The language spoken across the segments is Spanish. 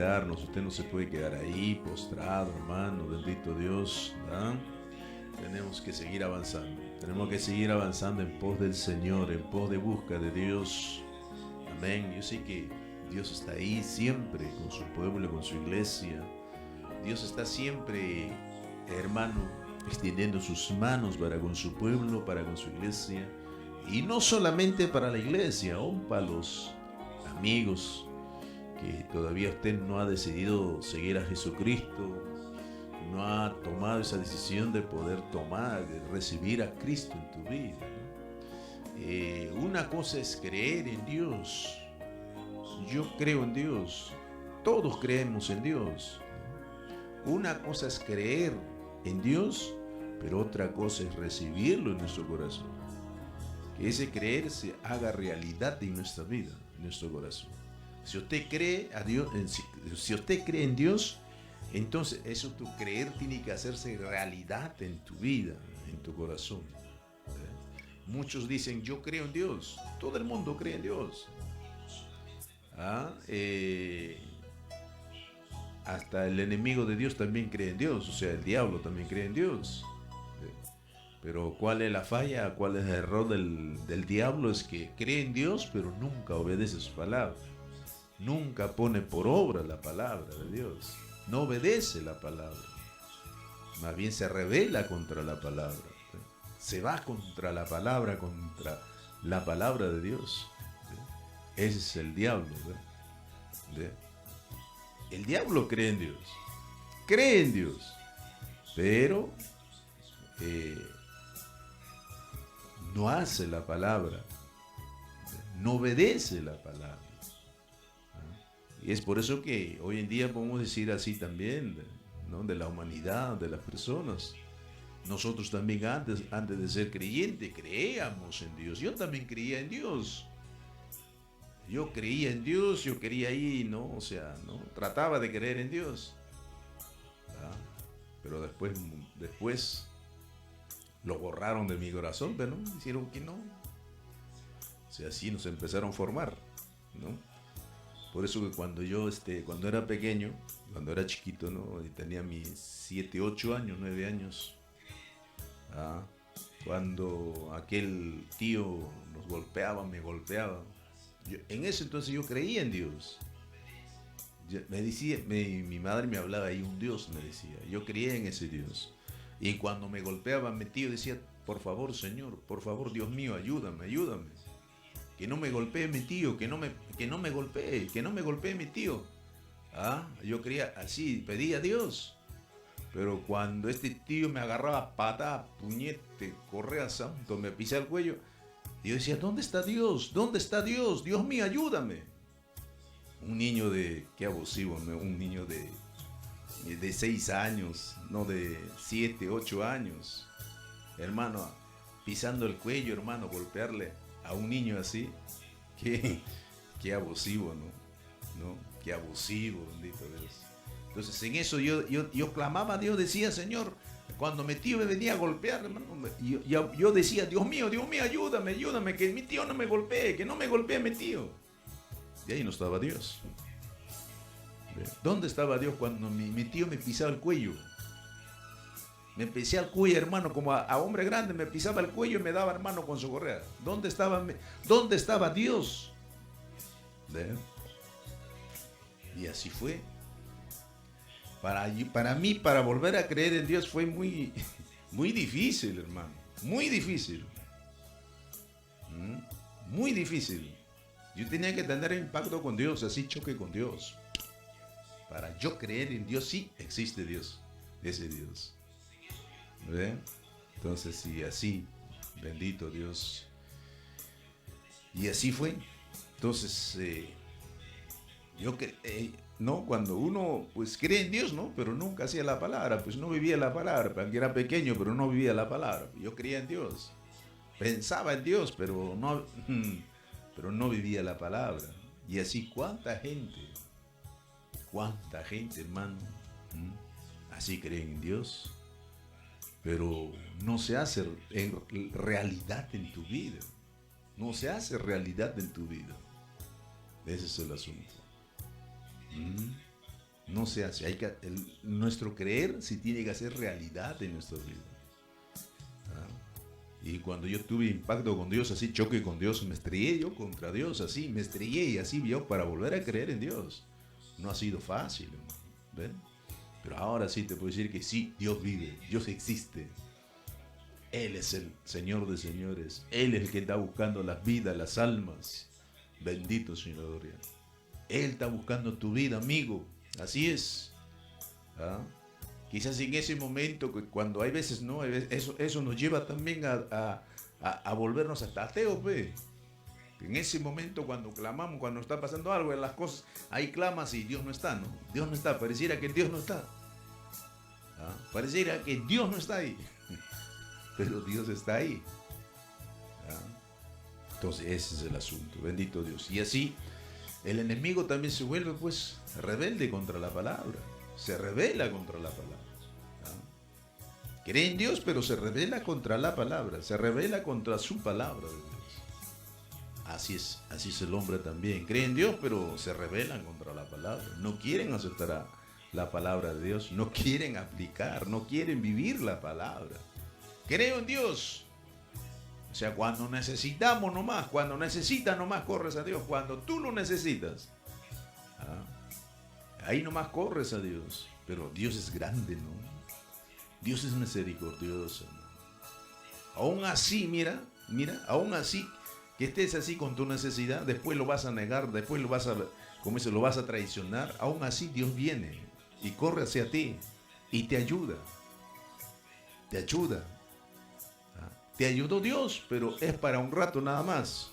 Usted no se puede quedar ahí postrado, hermano, bendito Dios, ¿verdad? Tenemos que seguir avanzando, tenemos que seguir avanzando en pos del Señor, en pos de busca de Dios. Amén. Yo sé que Dios está ahí siempre con su pueblo, con su iglesia. Dios está siempre, hermano, extendiendo sus manos para con su pueblo, para con su iglesia. Y no solamente para la iglesia, aún para los amigos que todavía usted no ha decidido seguir a Jesucristo, no ha tomado esa decisión de poder tomar, de recibir a Cristo en tu vida, ¿no? Una cosa es creer en Dios. Yo creo en Dios. Todos creemos en Dios. Una cosa es creer en Dios, pero otra cosa es recibirlo en nuestro corazón. Que ese creer se haga realidad en nuestra vida, en nuestro corazón. Si usted cree a Dios, si usted cree en Dios, entonces eso tu creer tiene que hacerse realidad en tu vida, en tu corazón. Muchos dicen, yo creo en Dios. Todo el mundo cree en Dios. Hasta el enemigo de Dios también cree en Dios. O sea, el diablo también cree en Dios. Pero ¿cuál es la falla? ¿Cuál es el error del diablo? Es que cree en Dios, pero nunca obedece su palabra. Nunca pone por obra la palabra de Dios. No obedece la palabra. Más bien se rebela contra la palabra. Se va contra la palabra de Dios. Ese es el diablo. El diablo cree en Dios. Cree en Dios. Pero no hace la palabra. No obedece la palabra. Y es por eso que hoy en día podemos decir así también, ¿no? De la humanidad, de las personas. Nosotros también antes de ser creyente creíamos en Dios. Yo también creía en Dios. Yo creía en Dios, yo quería ir, ¿no? O sea, ¿no? Trataba de creer en Dios. ¿Verdad? Pero después lo borraron de mi corazón, pero no, hicieron que no. O sea, así nos empezaron a formar, ¿no? Por eso que cuando era pequeño, cuando era chiquito, ¿no? Y tenía mis 7, 8 años, 9 años, cuando aquel tío nos golpeaba, me golpeaba, en ese entonces yo creía en Dios. Me decía, mi madre me hablaba ahí, un Dios me decía, yo creía en ese Dios. Y cuando me golpeaba, mi tío decía, por favor, Señor, por favor, Dios mío, ayúdame, ayúdame. Que no me golpee mi tío, que no me golpee mi tío. Yo creía así, pedía a Dios. Pero cuando este tío me agarraba patada, puñete, correa santo, me pisaba el cuello, yo decía, ¿dónde está Dios? ¿Dónde está Dios? Dios mío, ayúdame. Un niño qué abusivo, ¿no? Un niño de 6 años, no de 7, 8 años. Hermano, pisando el cuello, hermano, golpearle a un niño así, qué abusivo, ¿no? Qué abusivo, bendito Dios. Entonces en eso yo clamaba a Dios, decía, Señor, cuando mi tío me venía a golpear, hermano, yo decía, Dios mío, ayúdame, ayúdame, que mi tío no me golpee, que no me golpee mi tío. Y ahí no estaba Dios. ¿Dónde estaba Dios cuando mi tío me pisaba el cuello? Me pisaba el cuello, hermano, como a hombre grande, me pisaba el cuello y me daba, hermano, con su correa. ¿Dónde estaba Dios? ¿Ve? Y así fue. Para mí, para volver a creer en Dios fue muy, muy difícil, hermano. Muy difícil. Muy difícil. Yo tenía que tener impacto con Dios, así choque con Dios. Para yo creer en Dios, sí existe Dios. Ese Dios. ¿Ve? Entonces, sí, así, bendito Dios. Y así fue. Entonces, no, cuando uno pues cree en Dios, ¿no? Pero nunca hacía la palabra, pues no vivía la palabra, porque era pequeño, pero no vivía la palabra. Yo creía en Dios. Pensaba en Dios, pero no vivía la palabra. Y así, cuánta gente, hermano, así creen en Dios, pero no se hace realidad en tu vida. No se hace realidad en tu vida. Ese es el asunto. no se hace. Nuestro creer sí tiene que hacer realidad en nuestra vida. Y cuando yo tuve impacto con Dios, así choque con Dios, me estrellé yo contra Dios, así me estrellé y así yo para volver a creer en Dios. No ha sido fácil, hermano. ¿Ven? Pero ahora sí te puedo decir que sí, Dios vive, Dios existe. Él es el Señor de señores. Él es el que está buscando las vidas, las almas. Bendito Señor Gloria. Él está buscando tu vida, amigo. Así es. ¿Ah? Quizás en ese momento, cuando hay veces, ¿no? Eso nos lleva también a volvernos hasta ateos, ¿ve? En ese momento, cuando clamamos, cuando está pasando algo en las cosas, ahí clamas y Dios no está, ¿no? Dios no está, pareciera que Dios no está. ¿Ah? Pareciera que Dios no está ahí. Pero Dios está ahí. ¿Ah? Entonces ese es el asunto, bendito Dios. Y así, el enemigo también se vuelve, pues, rebelde contra la palabra. Se rebela contra la palabra. ¿Ah? Cree en Dios, pero se rebela contra la palabra. Se rebela contra su palabra de Dios. Así es el hombre también. Cree en Dios, pero se rebelan contra la palabra. No quieren aceptar la palabra de Dios. No quieren aplicar, no quieren vivir la palabra. Creo en Dios. O sea, cuando necesitamos nomás, cuando necesitas nomás corres a Dios. Cuando tú lo necesitas, ahí nomás corres a Dios. Pero Dios es grande, ¿no? Dios es misericordioso, ¿no? Aún así, mira, aún así que estés así con tu necesidad, después lo vas a negar, después lo vas a traicionar. Aún así Dios viene y corre hacia ti y te ayuda. Te ayuda. Te ayudó Dios, pero es para un rato nada más.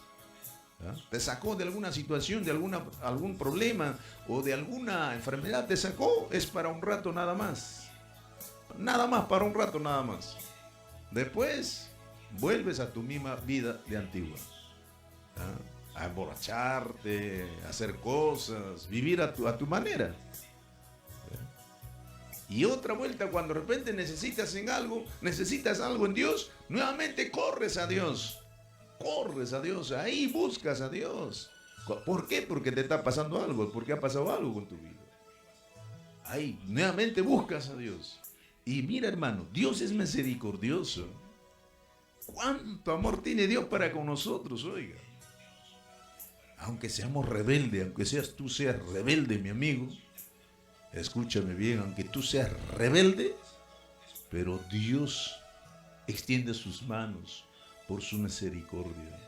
Te sacó de alguna situación, de algún problema o de alguna enfermedad, te sacó, es para un rato nada más. Nada más, para un rato nada más. Después vuelves a tu misma vida de antigua. A emborracharte, a hacer cosas, vivir a tu manera. Y otra vuelta, cuando de repente necesitas algo en Dios, nuevamente corres a Dios. Corres a Dios, ahí buscas a Dios. ¿Por qué? Porque te está pasando algo, porque ha pasado algo con tu vida. Ahí, nuevamente buscas a Dios. Y mira, hermano, Dios es misericordioso. ¿Cuánto amor tiene Dios para con nosotros, oiga? Aunque seamos rebeldes, aunque tú seas rebelde, mi amigo, escúchame bien, aunque tú seas rebelde, pero Dios extiende sus manos por su misericordia.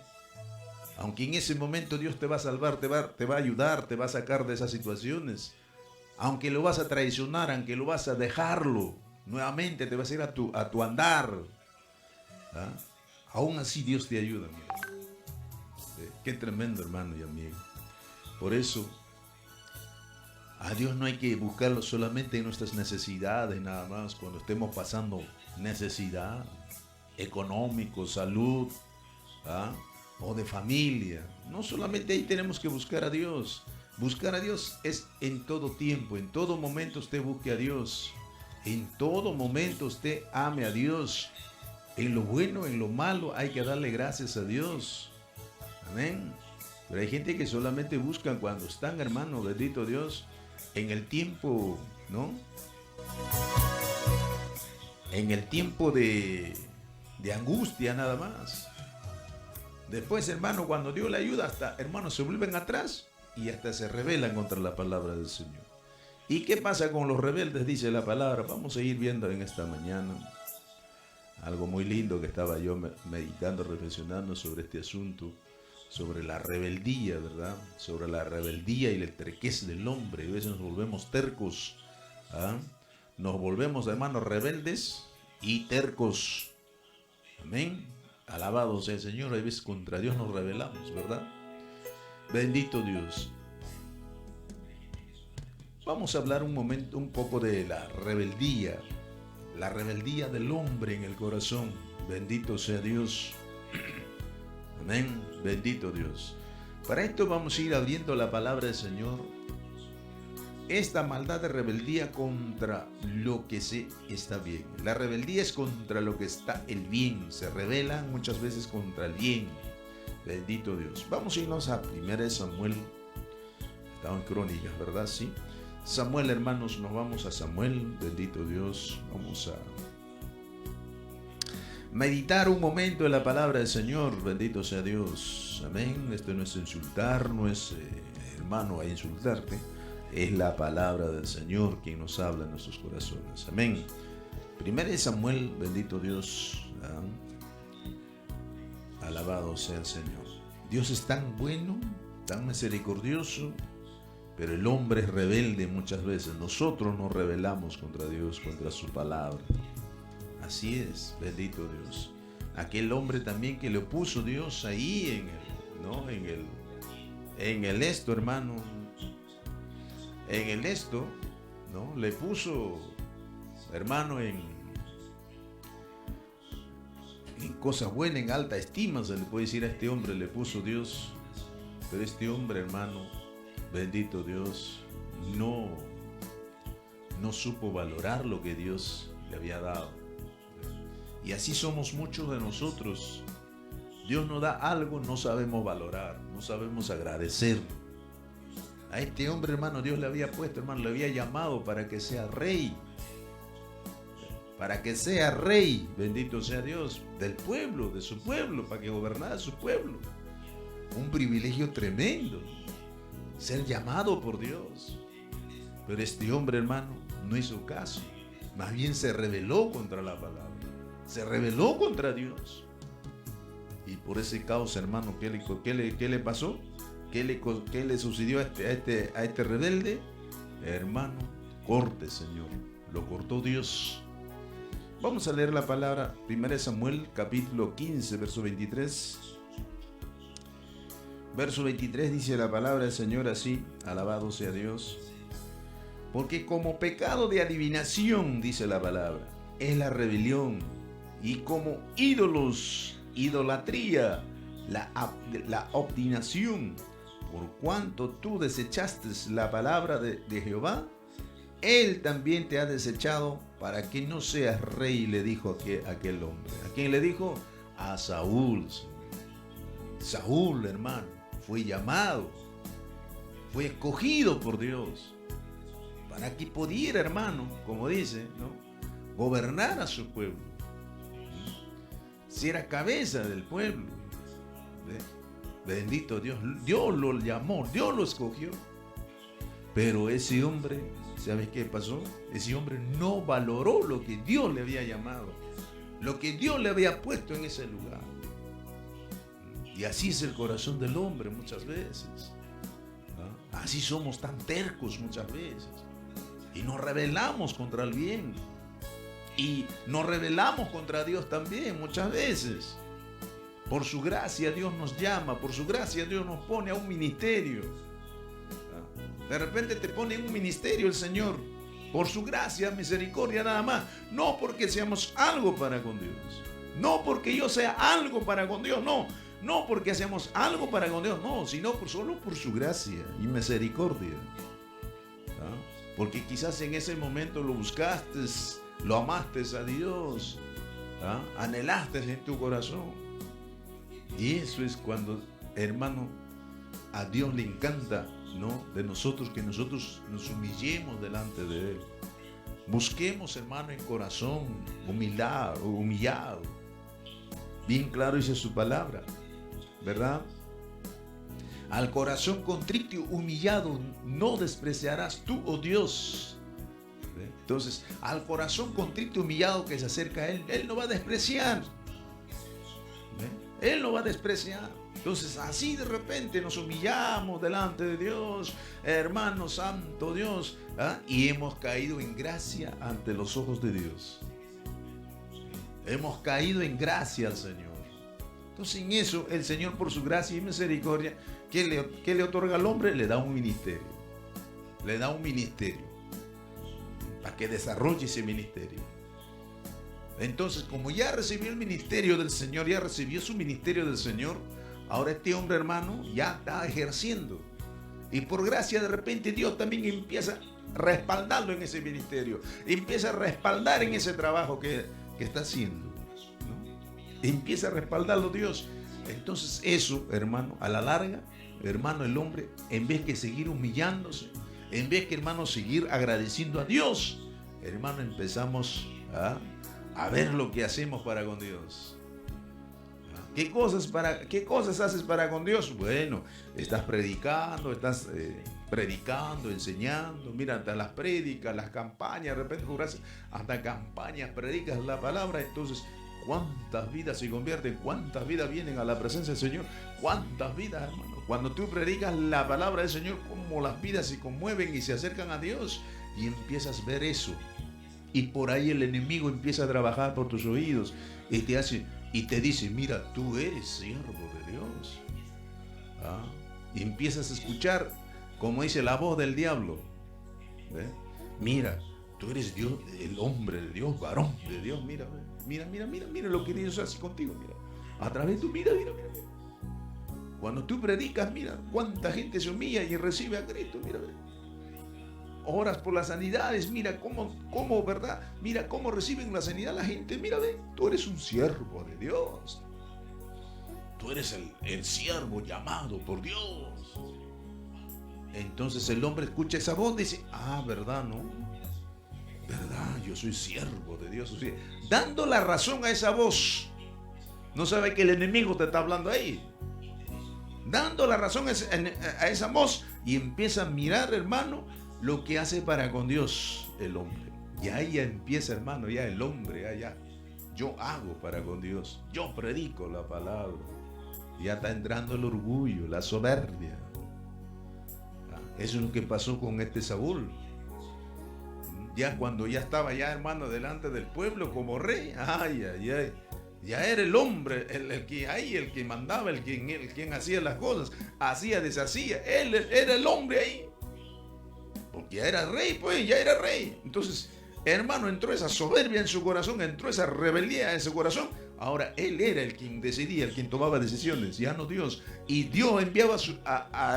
Aunque en ese momento Dios te va a salvar, te va a ayudar, te va a sacar de esas situaciones. Aunque lo vas a traicionar, aunque lo vas a dejarlo, nuevamente te vas a ir a tu andar. ¿Ah? Aún así Dios te ayuda, mira. Qué tremendo, hermano y amigo. Por eso, a Dios no hay que buscarlo solamente en nuestras necesidades, nada más, cuando estemos pasando necesidad, económico, salud, o de familia. No solamente ahí tenemos que buscar a Dios. Buscar a Dios es en todo tiempo, en todo momento usted busque a Dios. En todo momento usted ame a Dios. En lo bueno, en lo malo, hay que darle gracias a Dios. Amén. Pero hay gente que solamente buscan cuando están, hermano, bendito Dios, en el tiempo, ¿no? En el tiempo de angustia nada más. Después, hermano, cuando Dios le ayuda, hasta, hermanos, se vuelven atrás y hasta se rebelan contra la palabra del Señor. ¿Y qué pasa con los rebeldes? Dice la palabra. Vamos a ir viendo en esta mañana algo muy lindo que estaba yo meditando, reflexionando sobre este asunto, sobre la rebeldía, ¿verdad? Sobre la rebeldía y la terquez del hombre. A veces nos volvemos tercos, nos volvemos, hermanos, rebeldes y tercos. Amén. Alabado sea el Señor. A veces contra Dios nos rebelamos, ¿verdad? Bendito Dios. Vamos a hablar un poco de la rebeldía del hombre en el corazón. Bendito sea Dios. Amén. Bendito Dios. Para esto vamos a ir abriendo la palabra del Señor. Esta maldad de rebeldía contra lo que está bien. La rebeldía es contra lo que está el bien. Se rebelan muchas veces contra el bien. Bendito Dios. Vamos a irnos a 1 Samuel. Estaba en Crónicas, ¿verdad? Sí. Samuel, hermanos, nos vamos a Samuel, bendito Dios. Vamos a meditar un momento en la palabra del Señor, bendito sea Dios. Amén. Esto no es insultar, no es hermano a insultarte. Es la palabra del Señor quien nos habla en nuestros corazones. Amén. Primero de Samuel, bendito Dios. Alabado sea el Señor. Dios es tan bueno, tan misericordioso, pero el hombre es rebelde muchas veces. Nosotros nos rebelamos contra Dios, contra su palabra. Así es, bendito Dios. Aquel hombre también que le puso Dios ahí en el esto, hermano. En el esto, ¿no? Le puso, hermano, en cosas buenas, en alta estima, se le puede decir a este hombre, le puso Dios. Pero este hombre, hermano, bendito Dios, no supo valorar lo que Dios le había dado. Y así somos muchos de nosotros. Dios nos da algo, no sabemos valorar, no sabemos agradecer. A este hombre, hermano, Dios le había puesto, hermano, le había llamado para que sea rey. Para que sea rey, bendito sea Dios, del pueblo, de su pueblo, para que gobernara su pueblo. Un privilegio tremendo, ser llamado por Dios. Pero este hombre, hermano, no hizo caso. Más bien se rebeló contra la palabra. Se rebeló contra Dios. Y por ese caos, hermano, ¿qué le pasó? ¿Qué le sucedió a este rebelde? Hermano, corte, Señor. Lo cortó Dios. Vamos a leer la palabra 1 Samuel, capítulo 15, verso 23. Verso 23 dice la palabra del Señor así, alabado sea Dios. Porque como pecado de adivinación, dice la palabra, es la rebelión, y como ídolos, idolatría, la obstinación, por cuanto tú desechaste la palabra de Jehová, Él también te ha desechado para que no seas rey, le dijo aquel hombre. ¿A quién le dijo? A Saúl. Saúl, hermano, fue llamado, fue escogido por Dios para que pudiera, hermano, como dice, ¿no?, gobernar a su pueblo. Si era cabeza del pueblo. Bendito Dios. Dios lo llamó, Dios lo escogió. Pero ese hombre, ¿sabes qué pasó? Ese hombre no valoró lo que Dios le había llamado, lo que Dios le había puesto en ese lugar. Y así es el corazón del hombre muchas veces. ¿No? Así somos tan tercos muchas veces. Y nos rebelamos contra el bien. Y nos rebelamos contra Dios también muchas veces. Por su gracia Dios nos llama, por su gracia Dios nos pone a un ministerio. De repente te pone en un ministerio el Señor, por su gracia, misericordia nada más. No porque seamos algo para con Dios. No porque yo sea algo para con Dios, no. No porque hacemos algo para con Dios, no, sino solo por su gracia y misericordia. Porque quizás en ese momento lo buscaste, lo amaste a Dios, anhelaste en tu corazón. Y eso es cuando, hermano, a Dios le encanta, ¿no?, de nosotros, que nosotros nos humillemos delante de Él. Busquemos, hermano, en corazón humillado. Bien claro dice su palabra, ¿verdad? Al corazón contrito y humillado no despreciarás tú, oh Dios. Entonces, al corazón contrito y humillado que se acerca a Él, Él no va a despreciar. Él no va a despreciar. Entonces, así de repente nos humillamos delante de Dios, hermano santo Dios, y hemos caído en gracia ante los ojos de Dios. Hemos caído en gracia al Señor. Entonces, en eso, el Señor, por su gracia y misericordia, ¿qué le otorga al hombre? Le da un ministerio. Le da un ministerio para que desarrolle ese ministerio. Entonces, como ya recibió el ministerio del Señor, ya recibió su ministerio del Señor, ahora este hombre, hermano, ya está ejerciendo. Y por gracia, de repente, Dios también empieza a respaldarlo en ese ministerio. Empieza a respaldar en ese trabajo que está haciendo, ¿no? Empieza a respaldarlo Dios. Entonces eso, hermano, a la larga, hermano, el hombre, en vez de seguir humillándose, En vez que, hermano, seguir agradeciendo a Dios, hermano, empezamos a ver lo que hacemos para con Dios. ¿Qué cosas haces para con Dios? Bueno, estás predicando, enseñando. Mira, hasta las prédicas, las campañas, de repente hasta campañas, predicas la palabra. Entonces, ¿cuántas vidas se convierten? ¿Cuántas vidas vienen a la presencia del Señor? ¿Cuántas vidas, hermano? Cuando tú predicas la palabra del Señor, cómo las vidas se conmueven y se acercan a Dios, y empiezas a ver eso. Y por ahí el enemigo empieza a trabajar por tus oídos y te dice, mira, tú eres siervo de Dios. Y empiezas a escuchar, como dice la voz del diablo. Mira, tú eres Dios, el hombre de Dios, varón de Dios. Mira lo que Dios hace contigo. Mira, a través de tu vida, mira. Cuando tú predicas, mira cuánta gente se humilla y recibe a Cristo. Mira. Oras por las sanidades, mira cómo, ¿verdad? Mira cómo reciben la sanidad la gente. Mira, tú eres un siervo de Dios. Tú eres el siervo llamado por Dios. Entonces el hombre escucha esa voz y dice, ¿verdad, no? ¿Verdad? Yo soy siervo de Dios. O sea, dando la razón a esa voz. No sabe que el enemigo te está hablando ahí. Dando la razón a esa voz y empieza a mirar, hermano, lo que hace para con Dios el hombre. Y ahí ya empieza, hermano, ya el hombre, ya. Yo hago para con Dios. Yo predico la palabra. Ya está entrando el orgullo, la soberbia. Eso es lo que pasó con este Saúl. Ya cuando ya estaba ya, hermano, delante del pueblo como rey. Ya era el hombre, el que mandaba, el quien hacía las cosas. Hacía, deshacía. Él era el hombre ahí. Porque ya era rey, pues, ya era rey. Entonces, hermano, entró esa soberbia en su corazón, entró esa rebeldía en su corazón. Ahora, él era el quien decidía, el quien tomaba decisiones, ya no Dios. Y Dios enviaba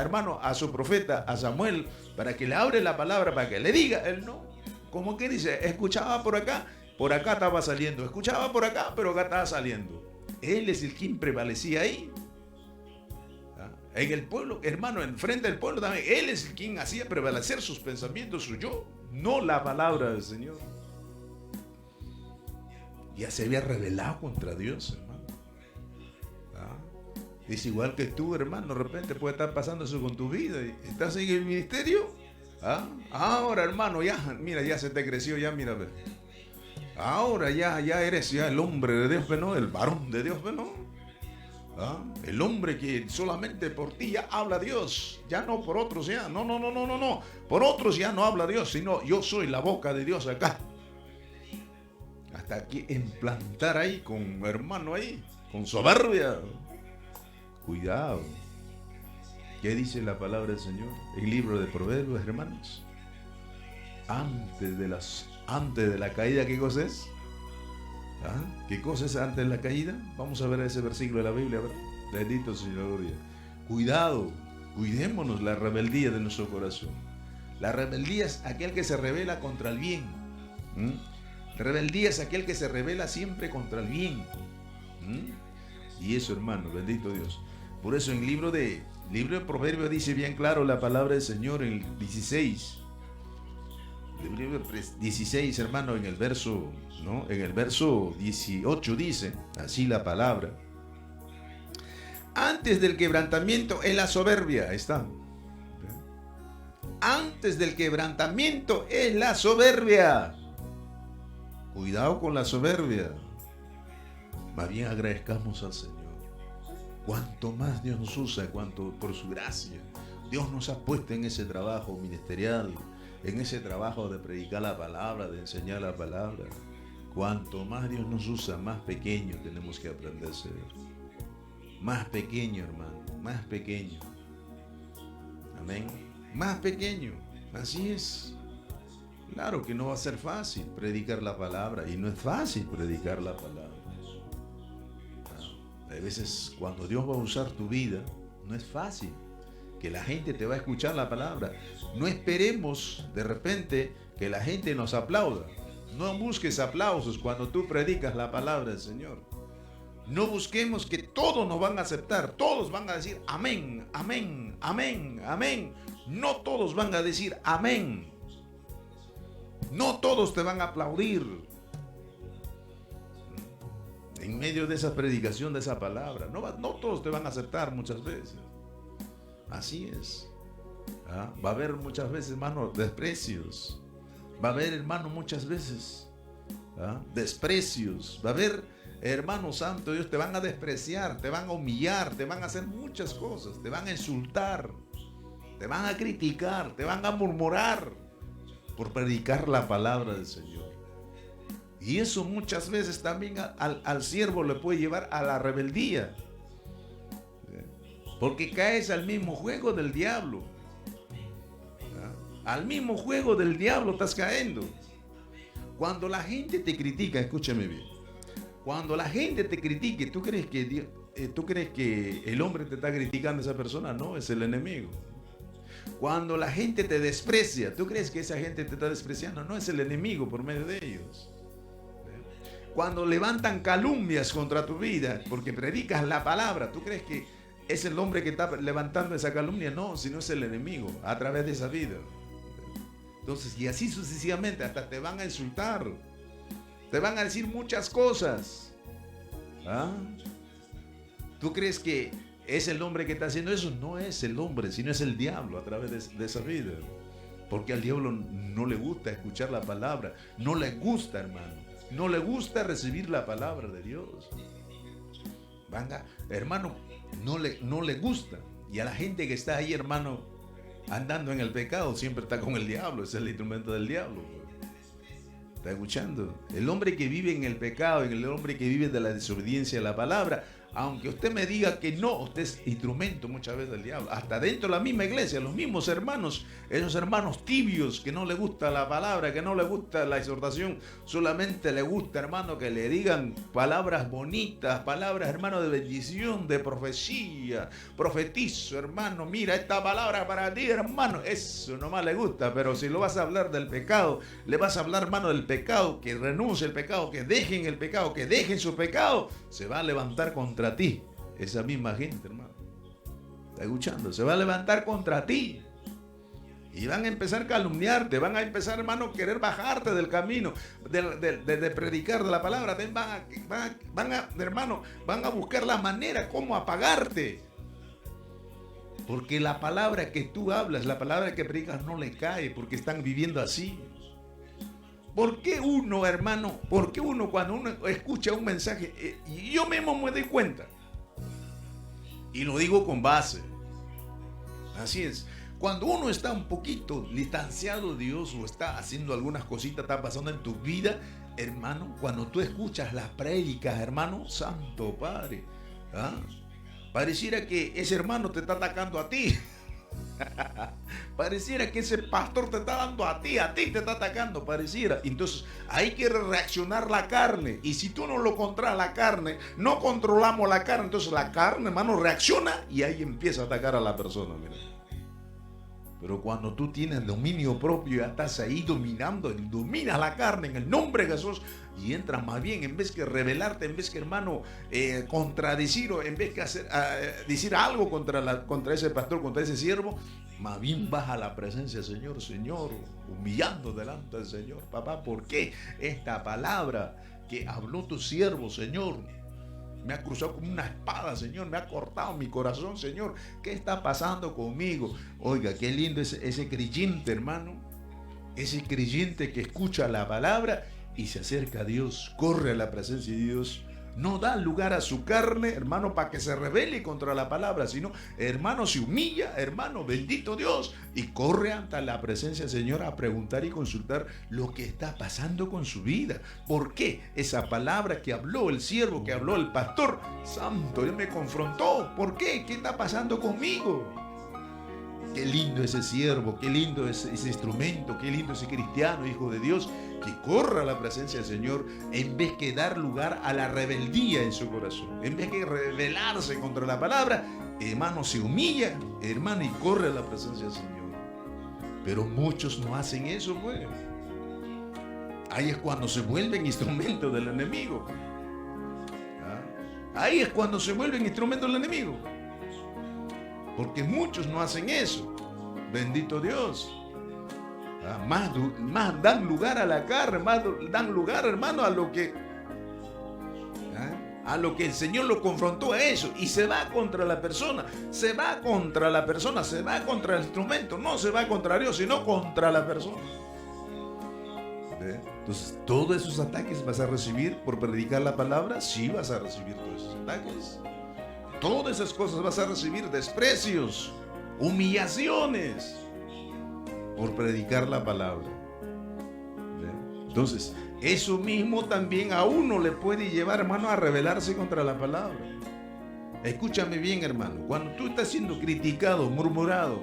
hermano, a su profeta, a Samuel, para que le abre la palabra, para que le diga. Él no. ¿Cómo que dice? Escuchaba por acá estaba saliendo. Escuchaba por acá, pero acá estaba saliendo. Él es el quien prevalecía ahí. En el pueblo, hermano, enfrente del pueblo también, él es quien hacía prevalecer sus pensamientos, su yo, no la palabra del Señor. Ya se había rebelado contra Dios, hermano. Es igual que tú, hermano, de repente puede estar pasando eso con tu vida. ¿Estás en el ministerio? Ahora, hermano, mira, ya se te creció, ya, mira, ahora ya eres ya el hombre de Dios, ¿no? El varón de Dios, ¿no? El hombre que solamente por ti ya habla Dios, ya no por otros, ya no, por otros ya no habla Dios, sino yo soy la boca de Dios acá. Hasta aquí implantar ahí con hermano ahí, con soberbia. Cuidado. ¿Qué dice la palabra del Señor? El libro de Proverbios, hermanos. Antes de la caída, ¿qué cosa es? ¿Qué cosa es antes de la caída? Vamos a ver ese versículo de la Biblia, ¿verdad? Bendito Señor. Cuidado, cuidémonos la rebeldía de nuestro corazón. La rebeldía es aquel que se rebela contra el bien. Rebeldía es aquel que se rebela siempre contra el bien. Y eso, hermano, bendito Dios. Por eso en el libro de Proverbios dice bien claro la palabra del Señor en el 16. 16, hermano, en el verso 18 dice, así la palabra. Antes del quebrantamiento es la soberbia, ahí está. Antes del quebrantamiento es la soberbia. Cuidado con la soberbia. Más bien agradezcamos al Señor. Cuanto más Dios nos usa, cuanto por su gracia, Dios nos ha puesto en ese trabajo ministerial, en ese trabajo de predicar la palabra, de enseñar la palabra. Cuanto más Dios nos usa, más pequeño tenemos que aprender a ser. Más pequeño, hermano, más pequeño. Amén. Más pequeño, así es. Claro que no va a ser fácil predicar la palabra, y no es fácil predicar la palabra. Hay veces cuando Dios va a usar tu vida, no es fácil. Que la gente te va a escuchar la palabra. No esperemos de repente que la gente nos aplauda. No busques aplausos cuando tú predicas la palabra del Señor. No busquemos que todos nos van a aceptar. Todos van a decir amén, amén, amén, amén. No todos van a decir amén. No todos te van a aplaudir en medio de esa predicación, de esa palabra. No todos te van a aceptar muchas veces. Así es. Va a haber muchas veces, hermano, desprecios. Va a haber, hermano, muchas veces desprecios. Va a haber, hermano santo Dios, te van a despreciar, te van a humillar, te van a hacer muchas cosas, te van a insultar, te van a criticar, te van a murmurar por predicar la palabra del Señor. Y eso muchas veces también al siervo le puede llevar a la rebeldía, porque caes al mismo juego del diablo. Al mismo juego del diablo estás cayendo. Cuando la gente te critica, escúchame bien, cuando la gente te critique, ¿tú crees que el hombre te está criticando a esa persona? No, es el enemigo. Cuando la gente te desprecia, ¿tú crees que esa gente te está despreciando? No, es el enemigo por medio de ellos. Cuando levantan calumnias contra tu vida porque predicas la palabra, ¿tú crees que es el hombre que está levantando esa calumnia? No, sino es el enemigo a través de esa vida. Entonces, y así sucesivamente, hasta te van a insultar, te van a decir muchas cosas. ¿Tú crees que es el hombre que está haciendo eso? No es el hombre, sino es el diablo a través de esa vida. Porque al diablo no le gusta escuchar la palabra, no le gusta, hermano, no le gusta recibir la palabra de Dios. Hermano, no le gusta. Y a la gente que está ahí, hermano, andando en el pecado, siempre está con el diablo, es el instrumento del diablo. ¿Está escuchando? El hombre que vive en el pecado, el hombre que vive de la desobediencia a la palabra, aunque usted me diga que no, usted es instrumento muchas veces del diablo. Hasta dentro de la misma iglesia, los mismos hermanos, esos hermanos tibios que no les gusta la palabra, que no les gusta la exhortación, solamente les gusta, hermano, que le digan palabras bonitas, palabras, hermano, de bendición, de profecía. Profetizo, hermano, mira esta palabra para ti, hermano. Eso nomás le gusta, pero si lo vas a hablar del pecado, le vas a hablar, hermano, del pecado, que renuncie el pecado, que dejen el pecado, que dejen su pecado, se va a levantar contra ti, esa misma gente, hermano. ¿Está escuchando? Se va a levantar contra ti y van a empezar a calumniarte, van a empezar, hermano, a querer bajarte del camino de predicar de la palabra. Hermano, van a buscar la manera como apagarte, porque la palabra que tú hablas, la palabra que predicas no le cae, porque están viviendo así. ¿Por qué uno, hermano, cuando uno escucha un mensaje, y yo mismo me doy cuenta, y lo digo con base, así es, cuando uno está un poquito distanciado de Dios o está haciendo algunas cositas, está pasando en tu vida, hermano, cuando tú escuchas las prédicas, hermano, Santo Padre, pareciera que ese hermano te está atacando a ti. Pareciera que ese pastor te está dando a ti te está atacando, pareciera. Entonces hay que reaccionar la carne, y si tú no lo controlas la carne, no controlamos la carne, entonces la carne, hermano, reacciona y ahí empieza a atacar a la persona. Mira. Pero cuando tú tienes dominio propio, ya estás ahí dominas la carne en el nombre de Jesús, y entras más bien, en vez que rebelarte, en vez que, hermano, contradecir, o en vez que decir algo contra ese pastor, contra ese siervo, más bien vas a la presencia del Señor, humillando delante del Señor. Papá, ¿por qué esta palabra que habló tu siervo, Señor, me ha cruzado como una espada, Señor, me ha cortado mi corazón, Señor? ¿Qué está pasando conmigo? Oiga, qué lindo es ese creyente, hermano, ese creyente que escucha la palabra y se acerca a Dios, corre a la presencia de Dios, no da lugar a su carne, hermano, para que se rebele contra la palabra, sino, hermano, se humilla, hermano, bendito Dios, y corre ante la presencia del Señor a preguntar y consultar lo que está pasando con su vida. ¿Por qué esa palabra que habló el siervo, que habló el pastor, Santo, él me confrontó? ¿Por qué? ¿Qué está pasando conmigo? Qué lindo ese siervo, qué lindo ese instrumento, qué lindo ese cristiano, hijo de Dios, que corra a la presencia del Señor en vez que dar lugar a la rebeldía en su corazón. En vez que rebelarse contra la palabra, hermano, se humilla, hermano, y corre a la presencia del Señor. Pero muchos no hacen eso, pues. Ahí es cuando se vuelven instrumentos del enemigo. Ahí es cuando se vuelven instrumentos del enemigo. Porque muchos no hacen eso. Bendito Dios. Más dan lugar a la carne, más dan lugar, hermano, a lo que el Señor lo confrontó a eso, y se va contra la persona, se va contra el instrumento, no se va contra Dios, sino contra la persona. Entonces, todos esos ataques vas a recibir por predicar la palabra. Sí, vas a recibir todos esos ataques. Todas esas cosas vas a recibir: desprecios, humillaciones, por predicar la palabra. Entonces, eso mismo también a uno le puede llevar, hermano, a rebelarse contra la palabra. Escúchame bien, hermano. Cuando tú estás siendo criticado, murmurado,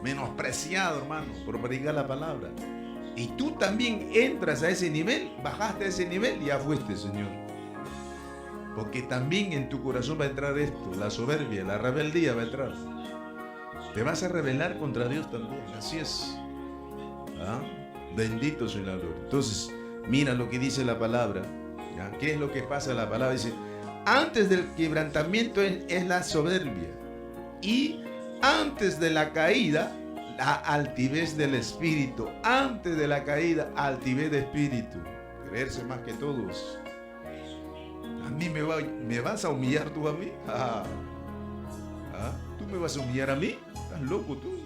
menospreciado, hermano, por predicar la palabra, y tú también entras a ese nivel, bajaste a ese nivel, ya fuiste, Señor. Porque también en tu corazón va a entrar esto, la soberbia, la rebeldía va a entrar. Te vas a rebelar contra Dios también, así es. Bendito sea la gloria. Entonces, mira lo que dice la palabra. ¿Ya? ¿Qué es lo que pasa en la palabra? Dice: antes del quebrantamiento es la soberbia, y antes de la caída, la altivez del espíritu. Antes de la caída, altivez de espíritu. Creerse más que todos. A mí me vas a humillar tú a mí. ¿Tú me vas a humillar a mí? ¿Estás loco tú?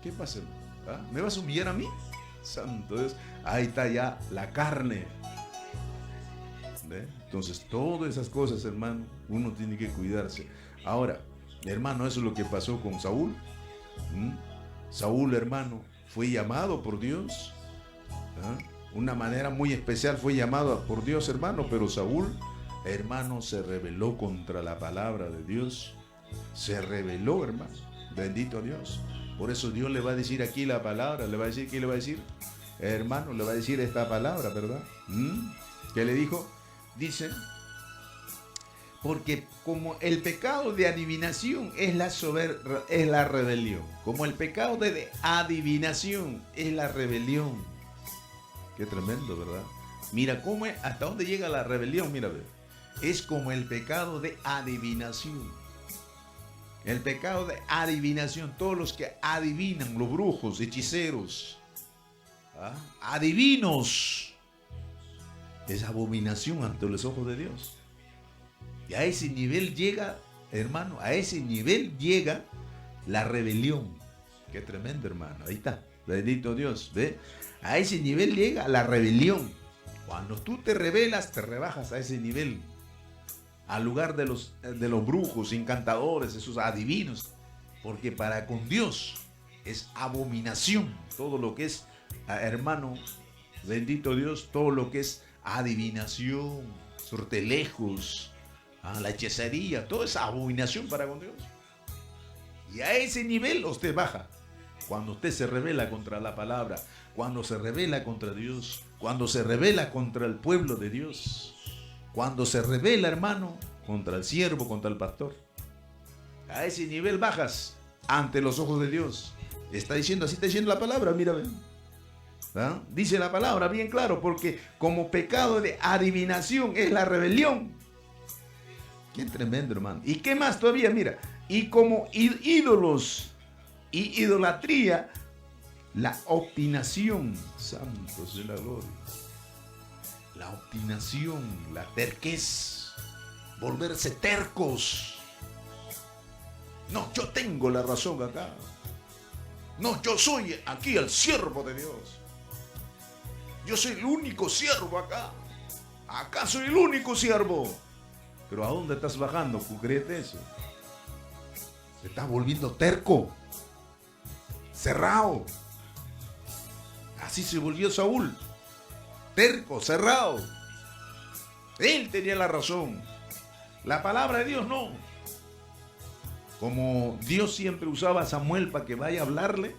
¿Qué pasa? ¿Me vas a humillar a mí? Santo Dios. Ahí está ya la carne. ¿Ve? Entonces, todas esas cosas, hermano, uno tiene que cuidarse. Ahora, hermano, eso es lo que pasó con Saúl. Saúl, hermano, fue llamado por Dios. Una manera muy especial fue llamado por Dios, hermano. Pero Saúl, hermano, se rebeló contra la palabra de Dios. Se rebeló, hermano. Bendito Dios. Por eso Dios le va a decir aquí la palabra. Le va a decir, ¿qué le va a decir? Hermano, le va a decir esta palabra, ¿verdad? ¿Qué le dijo? Dice: porque como el pecado de adivinación es la rebelión. Como el pecado de adivinación es la rebelión. Qué tremendo, ¿verdad? Mira cómo es, hasta dónde llega la rebelión. Mira, es como el pecado de adivinación. El pecado de adivinación, todos los que adivinan, los brujos, hechiceros, adivinos, es abominación ante los ojos de Dios. Y a ese nivel llega, hermano, a ese nivel llega la rebelión. Qué tremendo, hermano. Ahí está, bendito Dios. ¿Ve? A ese nivel llega la rebelión. Cuando tú te rebelas, te rebajas a ese nivel. Al lugar de los brujos, encantadores, esos adivinos. Porque para con Dios es abominación todo lo que es, hermano, bendito Dios, todo lo que es adivinación, sortelejos, la hechicería, todo es abominación para con Dios. Y a ese nivel usted baja. Cuando usted se rebela contra la palabra, cuando se rebela contra Dios, cuando se rebela contra el pueblo de Dios. Cuando se rebela, hermano, contra el siervo, contra el pastor, a ese nivel bajas ante los ojos de Dios. Está diciendo, así está diciendo la palabra, mira, ven. Dice la palabra bien claro, porque como pecado de adivinación es la rebelión. Qué tremendo, hermano. ¿Y qué más todavía? Mira, y como ídolos y idolatría, la obstinación. Santo sea la gloria. La obstinación, la terquez, volverse tercos. No, yo tengo la razón acá. No, yo soy aquí el siervo de Dios. Yo soy el único siervo acá. Acá soy el único siervo. Pero ¿a dónde estás bajando? ¿Créete eso? Te estás volviendo terco, cerrado. Así se volvió Saúl. Terco, cerrado. Él tenía la razón. La palabra de Dios no. Como Dios siempre usaba a Samuel para que vaya a hablarle,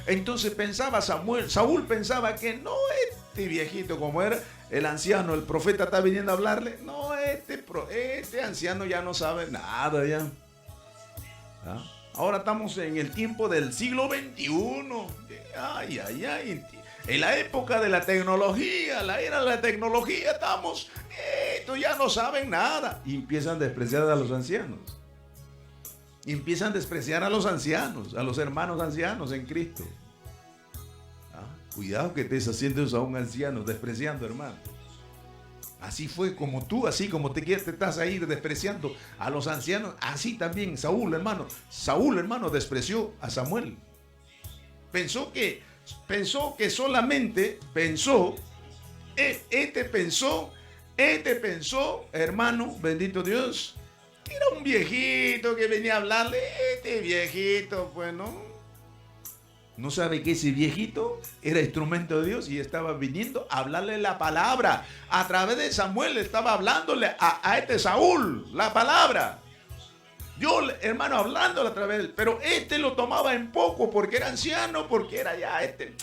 entonces pensaba Saúl pensaba que no, este viejito como era el anciano, el profeta está viniendo a hablarle. No, este anciano ya no sabe nada ya. Ahora estamos en el tiempo del siglo XXI. Ay, ay, ay. En la época de la tecnología, la era de la tecnología, estamos. Estos ya no saben nada. Y empiezan a despreciar a los ancianos. Y empiezan a despreciar a los ancianos, a los hermanos ancianos en Cristo. Cuidado que estés haciendo eso a un anciano, despreciando, hermano. Así fue como tú, así como te estás ahí despreciando a los ancianos, así también Saúl, hermano. Saúl, hermano, despreció a Samuel. Pensó que solamente pensó, hermano, bendito Dios, que era un viejito que venía a hablarle. Este viejito, pues, ¿no sabe que ese viejito era instrumento de Dios y estaba viniendo a hablarle la palabra? A través de Samuel estaba hablándole a este Saúl la palabra. Dios, hermano, hablándole a través de él. Pero este lo tomaba en poco porque era anciano, porque era ya este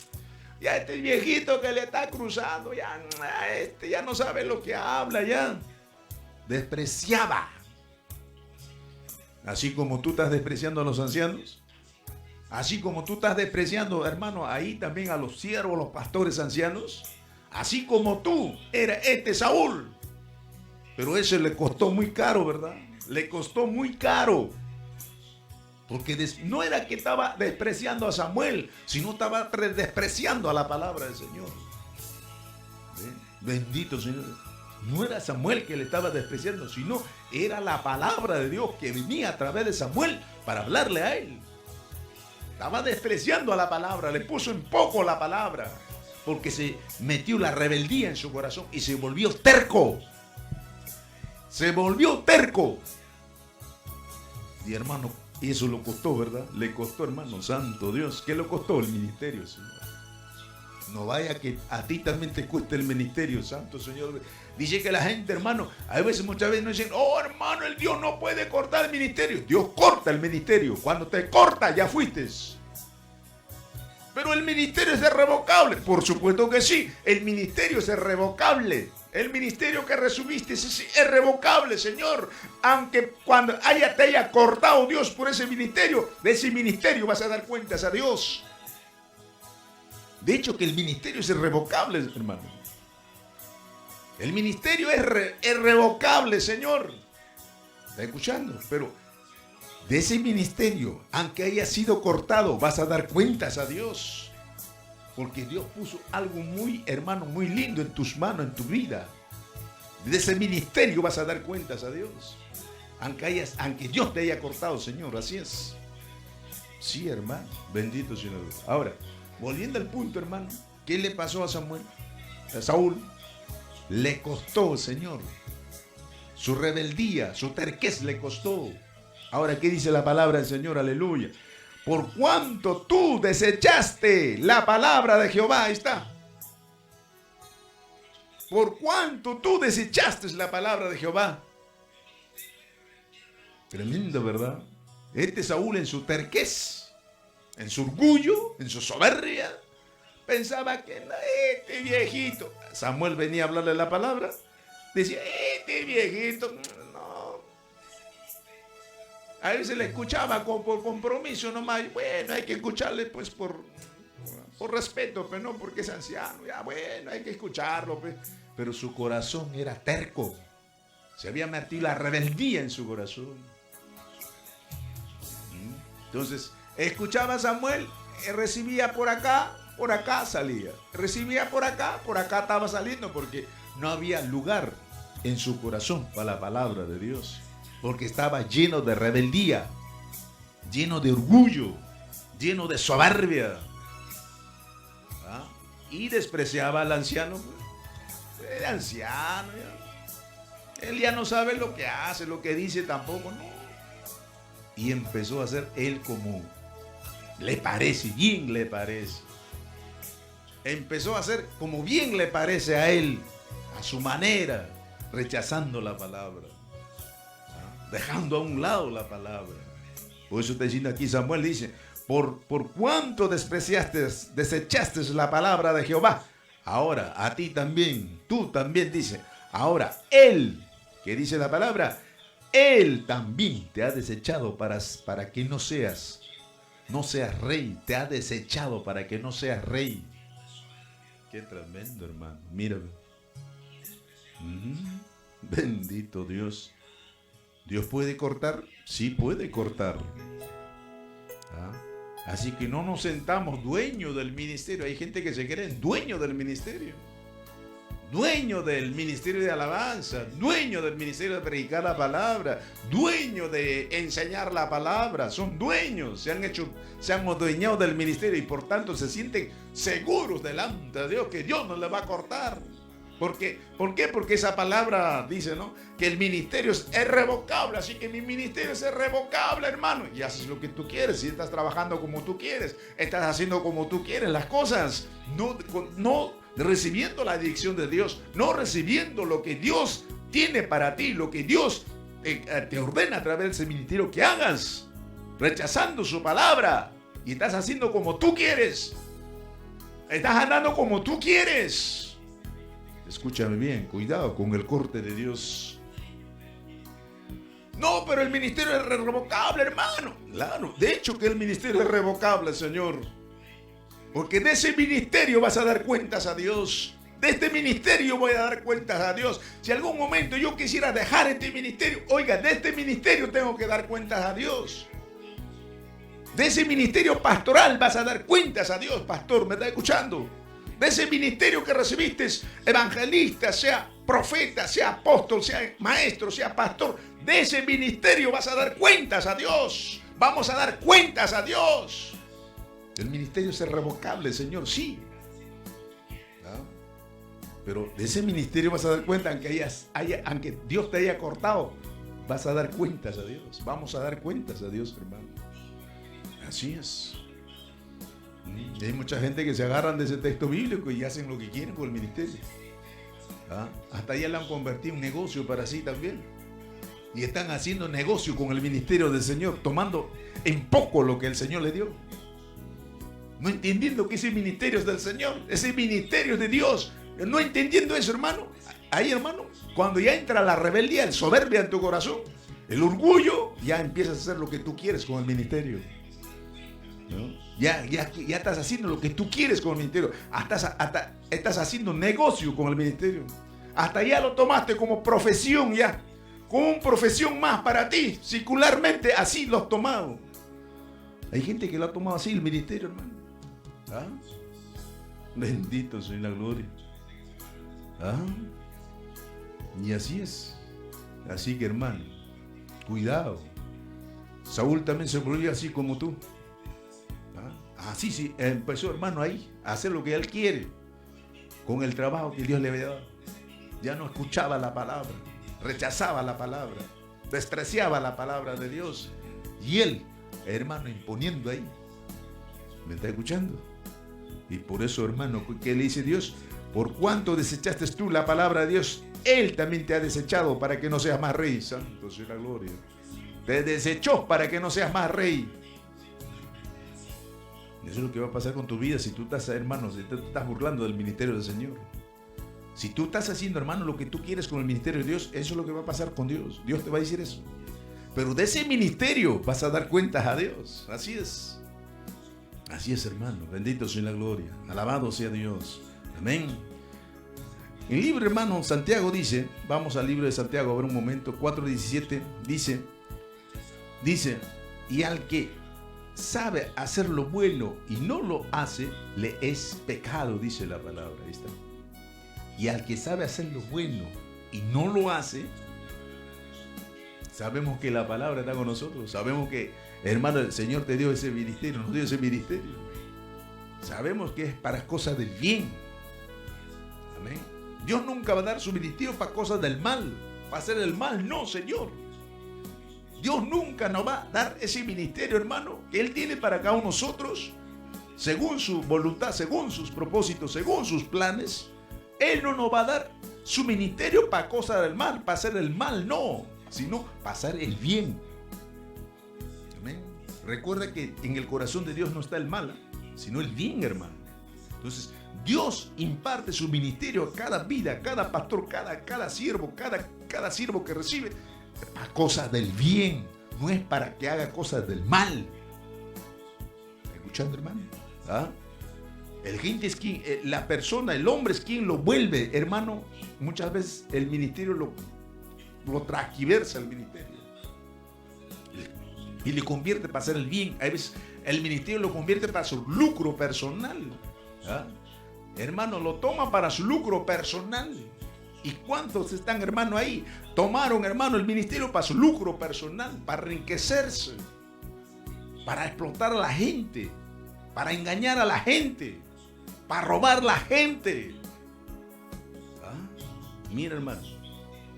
viejito que le está cruzando, ya no sabe lo que habla, ya. Despreciaba. Así como tú estás despreciando a los ancianos. Así como tú estás despreciando, hermano, ahí también a los siervos, los pastores ancianos. Así como tú, era este Saúl. Pero eso le costó muy caro, ¿verdad? Le costó muy caro. Porque no era que estaba despreciando a Samuel, sino estaba despreciando a la palabra del Señor. Bendito Señor. No era Samuel que le estaba despreciando, sino era la palabra de Dios que venía a través de Samuel para hablarle a él. Estaba despreciando a la palabra, le puso en poco la palabra, porque se metió la rebeldía en su corazón y se volvió terco. Se volvió terco. Y hermano, eso lo costó, ¿verdad? Le costó, hermano, santo Dios. ¿Qué le costó el ministerio, Señor? No vaya que a ti también te cueste el ministerio, santo Señor. Dice que la gente, hermano, muchas veces nos dicen, oh hermano, el Dios no puede cortar el ministerio. Dios corta el ministerio. Cuando te corta, ya fuiste. Pero el ministerio es irrevocable. Por supuesto que sí, el ministerio es irrevocable. El ministerio que recibiste es irrevocable, Señor. Aunque cuando te haya cortado Dios por ese ministerio, de ese ministerio vas a dar cuentas a Dios. De hecho, que el ministerio es irrevocable, hermano. El ministerio es irrevocable, Señor. ¿Está escuchando? Pero de ese ministerio, aunque haya sido cortado, vas a dar cuentas a Dios. Porque Dios puso algo muy, hermano, muy lindo en tus manos, en tu vida. De ese ministerio vas a dar cuentas a Dios. Aunque Dios te haya cortado, Señor, así es. Sí, hermano, bendito Señor. Ahora, volviendo al punto, hermano, ¿qué le pasó a Samuel? A Saúl. Le costó, Señor. Su rebeldía, su terquez le costó. Ahora, ¿qué dice la palabra del Señor? Aleluya. Por cuanto tú desechaste la palabra de Jehová. Ahí está. Por cuanto tú desechaste la palabra de Jehová. Tremendo, ¿verdad? Este Saúl en su terquez, en su orgullo, en su soberbia, pensaba que este viejito, Samuel venía a hablarle la palabra, decía, este viejito, no. A él se le escuchaba por compromiso nomás. Bueno, hay que escucharle pues por respeto, pero no porque es anciano. Ya bueno, hay que escucharlo. Pues. Pero su corazón era terco. Se había metido la rebeldía en su corazón. Entonces, escuchaba a Samuel, recibía por acá salía. Recibía por acá estaba saliendo porque no había lugar en su corazón para la palabra de Dios. Porque estaba lleno de rebeldía, lleno de orgullo, lleno de soberbia. ¿Ah? Y despreciaba al anciano. El anciano, ya. Él ya no sabe lo que hace, lo que dice tampoco, no. Y empezó a hacer él como le parece, bien le parece. Empezó a hacer como bien le parece a él, a su manera, rechazando la palabra. Dejando a un lado la palabra. Por eso está diciendo aquí Samuel, dice, por cuanto desechaste la palabra de Jehová, ahora a ti también, tú también, dice, ahora él, que dice la palabra, él también te ha desechado para que no seas rey, te ha desechado para que no seas rey. Qué tremendo, hermano, mírame. Bendito Dios. ¿Dios puede cortar? Sí puede cortar. ¿Ah? Así que no nos sentamos dueños del ministerio. Hay gente que se cree dueño del ministerio. Dueño del ministerio de alabanza, dueño del ministerio de predicar la palabra, dueño de enseñar la palabra. Son dueños, se han adueñado del ministerio y por tanto se sienten seguros delante de Dios que Dios no les va a cortar. ¿Por qué? Porque esa palabra dice, ¿no?, que el ministerio es irrevocable, así que mi ministerio es irrevocable, hermano. Y haces lo que tú quieres, si estás trabajando como tú quieres, estás haciendo como tú quieres las cosas, no recibiendo la dirección de Dios, no recibiendo lo que Dios tiene para ti, lo que Dios te ordena a través de ese ministerio que hagas, rechazando su palabra, y estás haciendo como tú quieres, estás andando como tú quieres. Escúchame bien, cuidado con el corte de Dios. No, pero el ministerio es irrevocable, hermano. Claro, de hecho que el ministerio es irrevocable, Señor. Porque de ese ministerio vas a dar cuentas a Dios. De este ministerio voy a dar cuentas a Dios. Si algún momento yo quisiera dejar este ministerio, oiga, de este ministerio tengo que dar cuentas a Dios. De ese ministerio pastoral vas a dar cuentas a Dios, pastor, ¿me está escuchando? De ese ministerio que recibiste, evangelista, sea profeta, sea apóstol, sea maestro, sea pastor, de ese ministerio vas a dar cuentas a Dios. Vamos a dar cuentas a Dios. El ministerio es irrevocable, Señor, sí. ¿Ah? Pero de ese ministerio vas a dar cuenta, aunque Dios te haya cortado, vas a dar cuentas a Dios. Vamos a dar cuentas a Dios, hermano. Así es. Y hay mucha gente que se agarran de ese texto bíblico y hacen lo que quieren con el ministerio. ¿Ah? Hasta ya le han convertido en negocio para sí también. Y están haciendo negocio con el ministerio del Señor, tomando en poco lo que el Señor le dio. No entendiendo que ese ministerio es del Señor, ese ministerio es de Dios. No entendiendo eso, hermano. Ahí, hermano, cuando ya entra la rebeldía, el soberbia en tu corazón, el orgullo, ya empiezas a hacer lo que tú quieres con el ministerio. ¿No? Ya estás haciendo lo que tú quieres con el ministerio. Hasta estás haciendo negocio con el ministerio. Hasta ya lo tomaste como profesión ya. Como una profesión más para ti. Secularmente así lo has tomado. Hay gente que lo ha tomado así el ministerio, hermano. ¿Ah? Bendito sea la gloria. ¿Ah? Y así es. Así que, hermano, cuidado. Saúl también se volvió así como tú. Así sí, empezó, hermano, ahí a hacer lo que él quiere con el trabajo que Dios le había dado. Ya no escuchaba la palabra, rechazaba la palabra, despreciaba la palabra de Dios. Y él, hermano, imponiendo ahí. ¿Me está escuchando? Y por eso, hermano, ¿qué le dice Dios? Por cuanto desechaste tú la palabra de Dios, Él también te ha desechado para que no seas más rey. Santo sea la gloria. Te desechó para que no seas más rey. Eso es lo que va a pasar con tu vida si tú estás, hermano, si tú estás burlando del ministerio del Señor. Si tú estás haciendo, hermano, lo que tú quieres con el ministerio de Dios, eso es lo que va a pasar con Dios. Dios te va a decir eso. Pero de ese ministerio vas a dar cuentas a Dios. Así es. Así es, hermano. Bendito sea la gloria. Alabado sea Dios. Amén. El libro, hermano, Santiago dice, vamos al libro de Santiago a ver un momento, 4:17, dice, y al que sabe hacer lo bueno y no lo hace, le es pecado, dice la palabra. Ahí está. Y al que sabe hacer lo bueno y no lo hace, sabemos que la palabra está con nosotros. Sabemos que, hermano, el Señor te dio ese ministerio, nos dio ese ministerio. Sabemos que es para cosas del bien. Amén. Dios nunca va a dar su ministerio para cosas del mal, para hacer el mal. No, Señor. Dios nunca nos va a dar ese ministerio, hermano, que Él tiene para cada uno de nosotros, según su voluntad, según sus propósitos, según sus planes. Él no nos va a dar su ministerio para cosas del mal, para hacer el mal, no, sino para hacer el bien. Amén. Recuerda que en el corazón de Dios no está el mal, sino el bien, hermano. Entonces, Dios imparte su ministerio a cada vida, a cada pastor, cada siervo, cada siervo que recibe, para cosas del bien, no es para que haga cosas del mal. ¿Está escuchando, hermano? ¿Ah? El gente es quien, la persona, el hombre es quien lo vuelve, hermano. Muchas veces el ministerio lo transgiversa el ministerio. y le convierte para hacer el bien. A veces el ministerio lo convierte para su lucro personal. ¿Ah? Hermano, lo toma para su lucro personal. ¿Y cuántos están, hermano, ahí? Tomaron, hermano, el ministerio para su lucro personal, para enriquecerse, para explotar a la gente, para engañar a la gente, para robar a la gente. ¿Ah? Mira, hermano,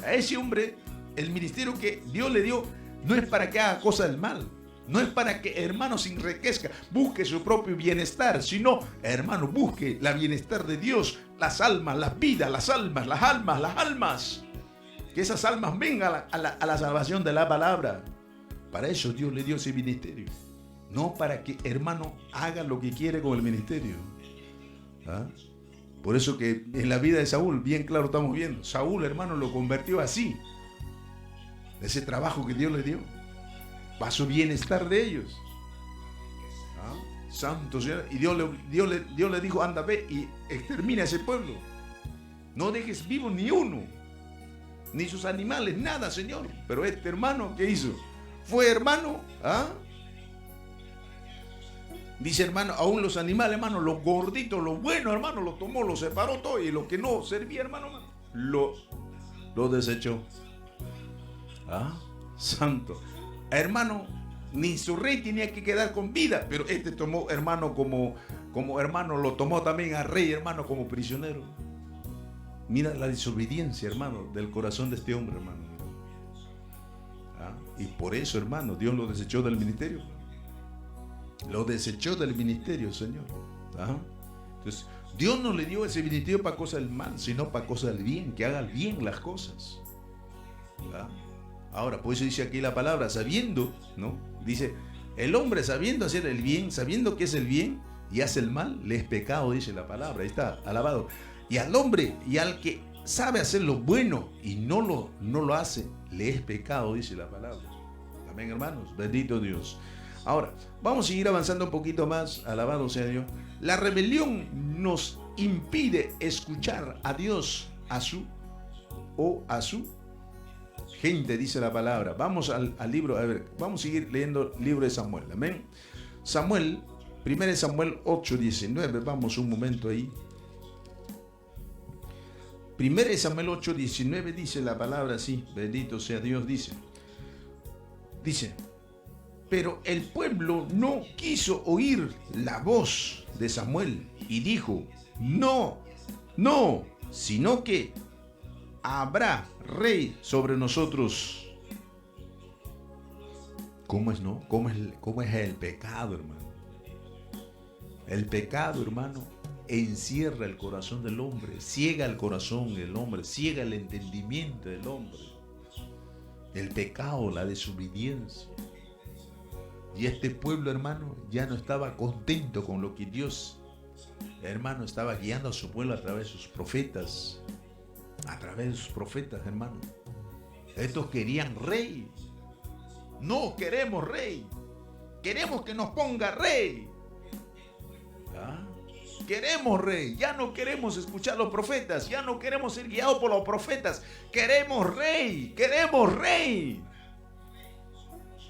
a ese hombre, el ministerio que Dios le dio no es para que haga cosas del mal. No es para que, hermano, se enriquezca, busque su propio bienestar, sino, hermano, busque el bienestar de Dios, las almas, las vidas, las almas, las almas, las almas. Que esas almas vengan a la salvación de la palabra. Para eso Dios le dio ese ministerio. No para que, hermano, haga lo que quiere con el ministerio. ¿Ah? Por eso que en la vida de Saúl, bien claro estamos viendo, Saúl, hermano, lo convirtió así. Ese trabajo que Dios le dio, para su bienestar de ellos. ¿Ah? Santo Señor. Y Dios le dijo, anda, ve y extermina a ese pueblo. No dejes vivo ni uno, ni sus animales, nada, Señor. Pero este hermano, ¿qué hizo? Fue, hermano, ¿ah? Dice, hermano, aún los animales, hermano, los gorditos, los buenos, hermano, los tomó, los separó todo, y lo que no servía, hermano, lo desechó. ¿Ah? Santo. Hermano, ni su rey tenía que quedar con vida, pero este tomó, hermano, como hermano, lo tomó también al rey, hermano, como prisionero. Mira la desobediencia, hermano, del corazón de este hombre, hermano. ¿Ah? Y por eso, hermano, Dios lo desechó del ministerio. Lo desechó del ministerio, Señor. ¿Ah? Entonces, Dios no le dio ese ministerio para cosas del mal, sino para cosas del bien, que haga bien las cosas. ¿Ah? Ahora, por eso dice aquí la palabra, sabiendo, ¿no? Dice, el hombre sabiendo hacer el bien, sabiendo que es el bien y hace el mal, le es pecado, dice la palabra. Ahí está, alabado. Y al hombre y al que sabe hacer lo bueno y no lo hace, le es pecado, dice la palabra. Amén, hermanos. Bendito Dios. Ahora, vamos a seguir avanzando un poquito más. Alabado sea Dios. La rebelión nos impide escuchar a Dios, a su gente, dice la palabra. Vamos al libro, a ver, vamos a seguir leyendo el libro de Samuel. Amén. Samuel, 1 Samuel 8:19. Vamos un momento ahí. 1 Samuel 8:19 dice la palabra así. Bendito sea Dios, dice. Pero el pueblo no quiso oír la voz de Samuel y dijo, no, sino que habrá rey sobre nosotros. ¿Cómo es, no? ¿Cómo es el pecado, hermano? El pecado, hermano, encierra el corazón del hombre, ciega el corazón del hombre, ciega el entendimiento del hombre. El pecado, la desobediencia. Y este pueblo, hermano, ya no estaba contento con lo que Dios, hermano, estaba guiando a su pueblo a través de sus profetas. A través de sus profetas, hermano. Estos querían rey. No queremos rey. Queremos que nos ponga rey. ¿Ah? Queremos rey. Ya no queremos escuchar a los profetas. Ya no queremos ser guiados por los profetas. Queremos rey. Queremos rey.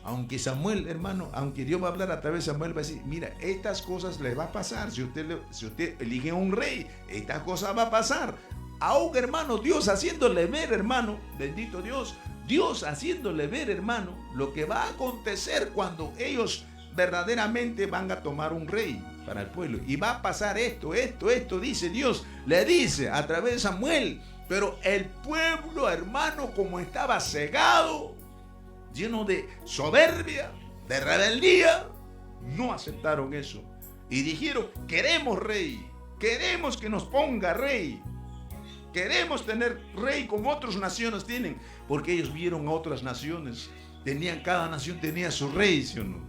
Aunque Samuel, hermano, aunque Dios va a hablar a través de Samuel, va a decir, mira, estas cosas les va a pasar. Si usted elige un rey, estas cosas va a pasar. Aún, hermano, Dios haciéndole ver, hermano, bendito Dios, Dios haciéndole ver, hermano, lo que va a acontecer cuando ellos verdaderamente van a tomar un rey para el pueblo. Y va a pasar esto, dice Dios, le dice a través de Samuel. Pero el pueblo, hermano, como estaba cegado, lleno de soberbia, de rebeldía, no aceptaron eso. Y dijeron, queremos rey, queremos que nos ponga rey. Queremos tener rey como otras naciones tienen, porque ellos vieron a otras naciones, cada nación tenía su rey, ¿sí o no?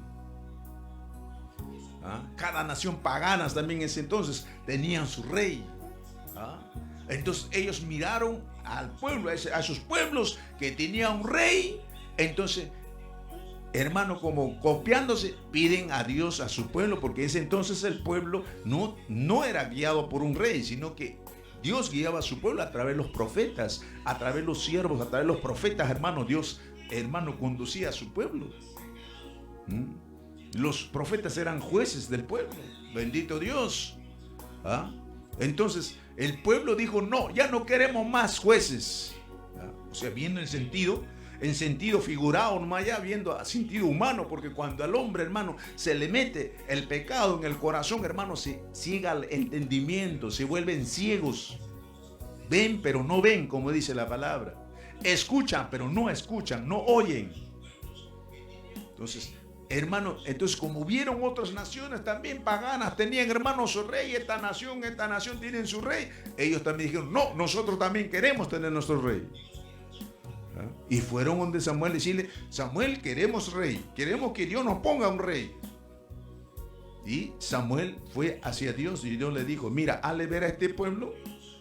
¿Ah? Cada nación pagana también en ese entonces tenían su rey. ¿Ah? Entonces ellos miraron al pueblo, a esos pueblos que tenían un rey, entonces, hermano, como copiándose, piden a Dios a su pueblo, porque ese entonces el pueblo no era guiado por un rey, sino que Dios guiaba a su pueblo a través de los profetas, a través de los siervos, a través de los profetas, hermano. Dios, hermano, conducía a su pueblo. Los profetas eran jueces del pueblo. Bendito Dios. Entonces el pueblo dijo: no, ya no queremos más jueces. O sea, viendo en sentido figurado, nomás ya viendo a sentido humano, porque cuando al hombre, hermano, se le mete el pecado en el corazón, hermano, se ciega el entendimiento, se vuelven ciegos. Ven pero no ven, como dice la palabra. Escuchan pero no escuchan, no oyen. Entonces, hermano, como hubieron otras naciones también paganas, tenían, hermanos, su rey. Esta nación tienen su rey. Ellos también dijeron: no, nosotros también queremos tener nuestro rey. Y fueron donde Samuel a decirle: Samuel, queremos rey, queremos que Dios nos ponga un rey. Y Samuel fue hacia Dios y Dios le dijo: mira, hazle ver a este pueblo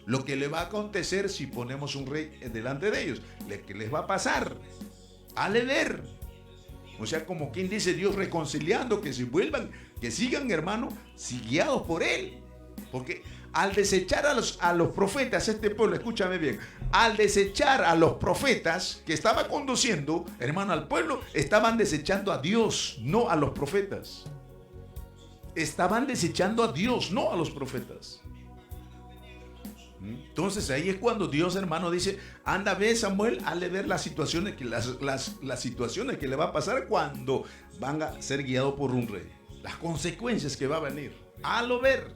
lo que le va a acontecer si ponemos un rey delante de ellos. ¿Qué les va a pasar? Hazle ver. O sea, como quien dice, Dios reconciliando, que se vuelvan, que sigan, hermano, guiados por él. Porque al desechar a los profetas, este pueblo, escúchame bien, al desechar a los profetas que estaba conduciendo, hermano, al pueblo, estaban desechando a Dios, no a los profetas. Estaban desechando a Dios, no a los profetas. Entonces ahí es cuando Dios, hermano, dice: anda, ve, Samuel, hazle ver las situaciones las situaciones que le va a pasar cuando van a ser guiados por un rey, las consecuencias que va a venir. Hazlo ver.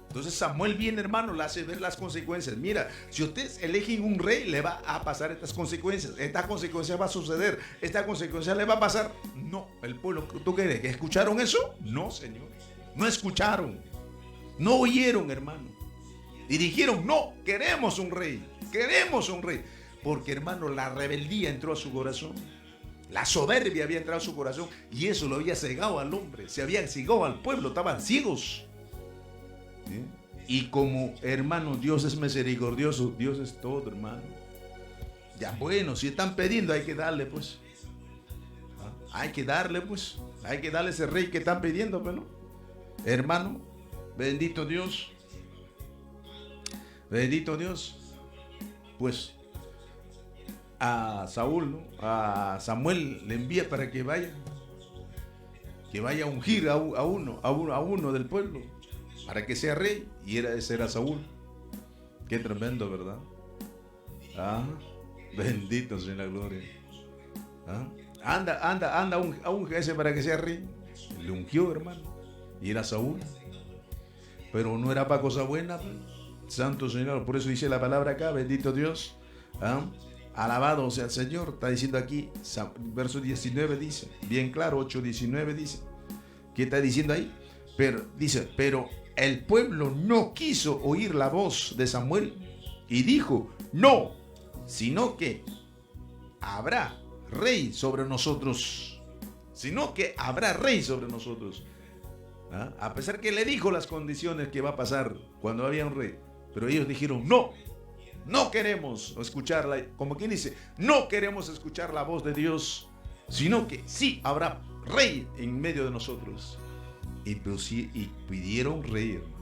Entonces Samuel viene, hermano, le hace ver las consecuencias. Mira, si ustedes eligen un rey, le va a pasar estas consecuencias. Esta consecuencia va a suceder. Esta consecuencia le va a pasar. No, el pueblo, ¿tú crees que escucharon eso? No, Señor. No escucharon. No oyeron, hermano. Y dijeron: no, queremos un rey. Queremos un rey. Porque, hermano, la rebeldía entró a su corazón. La soberbia había entrado a su corazón. Y eso lo había cegado al hombre. Se había cegado al pueblo. Estaban ciegos. Y como, hermano, Dios es misericordioso, Dios es todo, hermano. Ya, bueno, si están pidiendo, hay que darle, pues. Hay que darle, pues. Hay que darle ese rey que están pidiendo, pues, ¿no? Hermano, bendito Dios. Bendito Dios. Pues a Saúl, ¿no? A Samuel le envía para que vaya a ungir a uno del pueblo, para que sea rey. Y ese era Saúl. Qué tremendo, ¿verdad? Bendito sea la gloria. Anda unge ese para que sea rey. Le ungió, hermano. Y era Saúl. Pero no era para cosa buena, pues. Santo Señor. Por eso dice la palabra acá: bendito Dios. Alabado sea el Señor. Está diciendo aquí, verso 19 dice, bien claro, 8:19 dice. ¿Qué está diciendo ahí? Pero dice: pero el pueblo no quiso oír la voz de Samuel y dijo: no, sino que habrá rey sobre nosotros. Sino que habrá rey sobre nosotros. A pesar que le dijo las condiciones que va a pasar cuando había un rey. Pero ellos dijeron: no, no queremos escucharla. Como quien dice, no queremos escuchar la voz de Dios, sino que sí habrá rey en medio de nosotros. Y pidieron rey, hermano.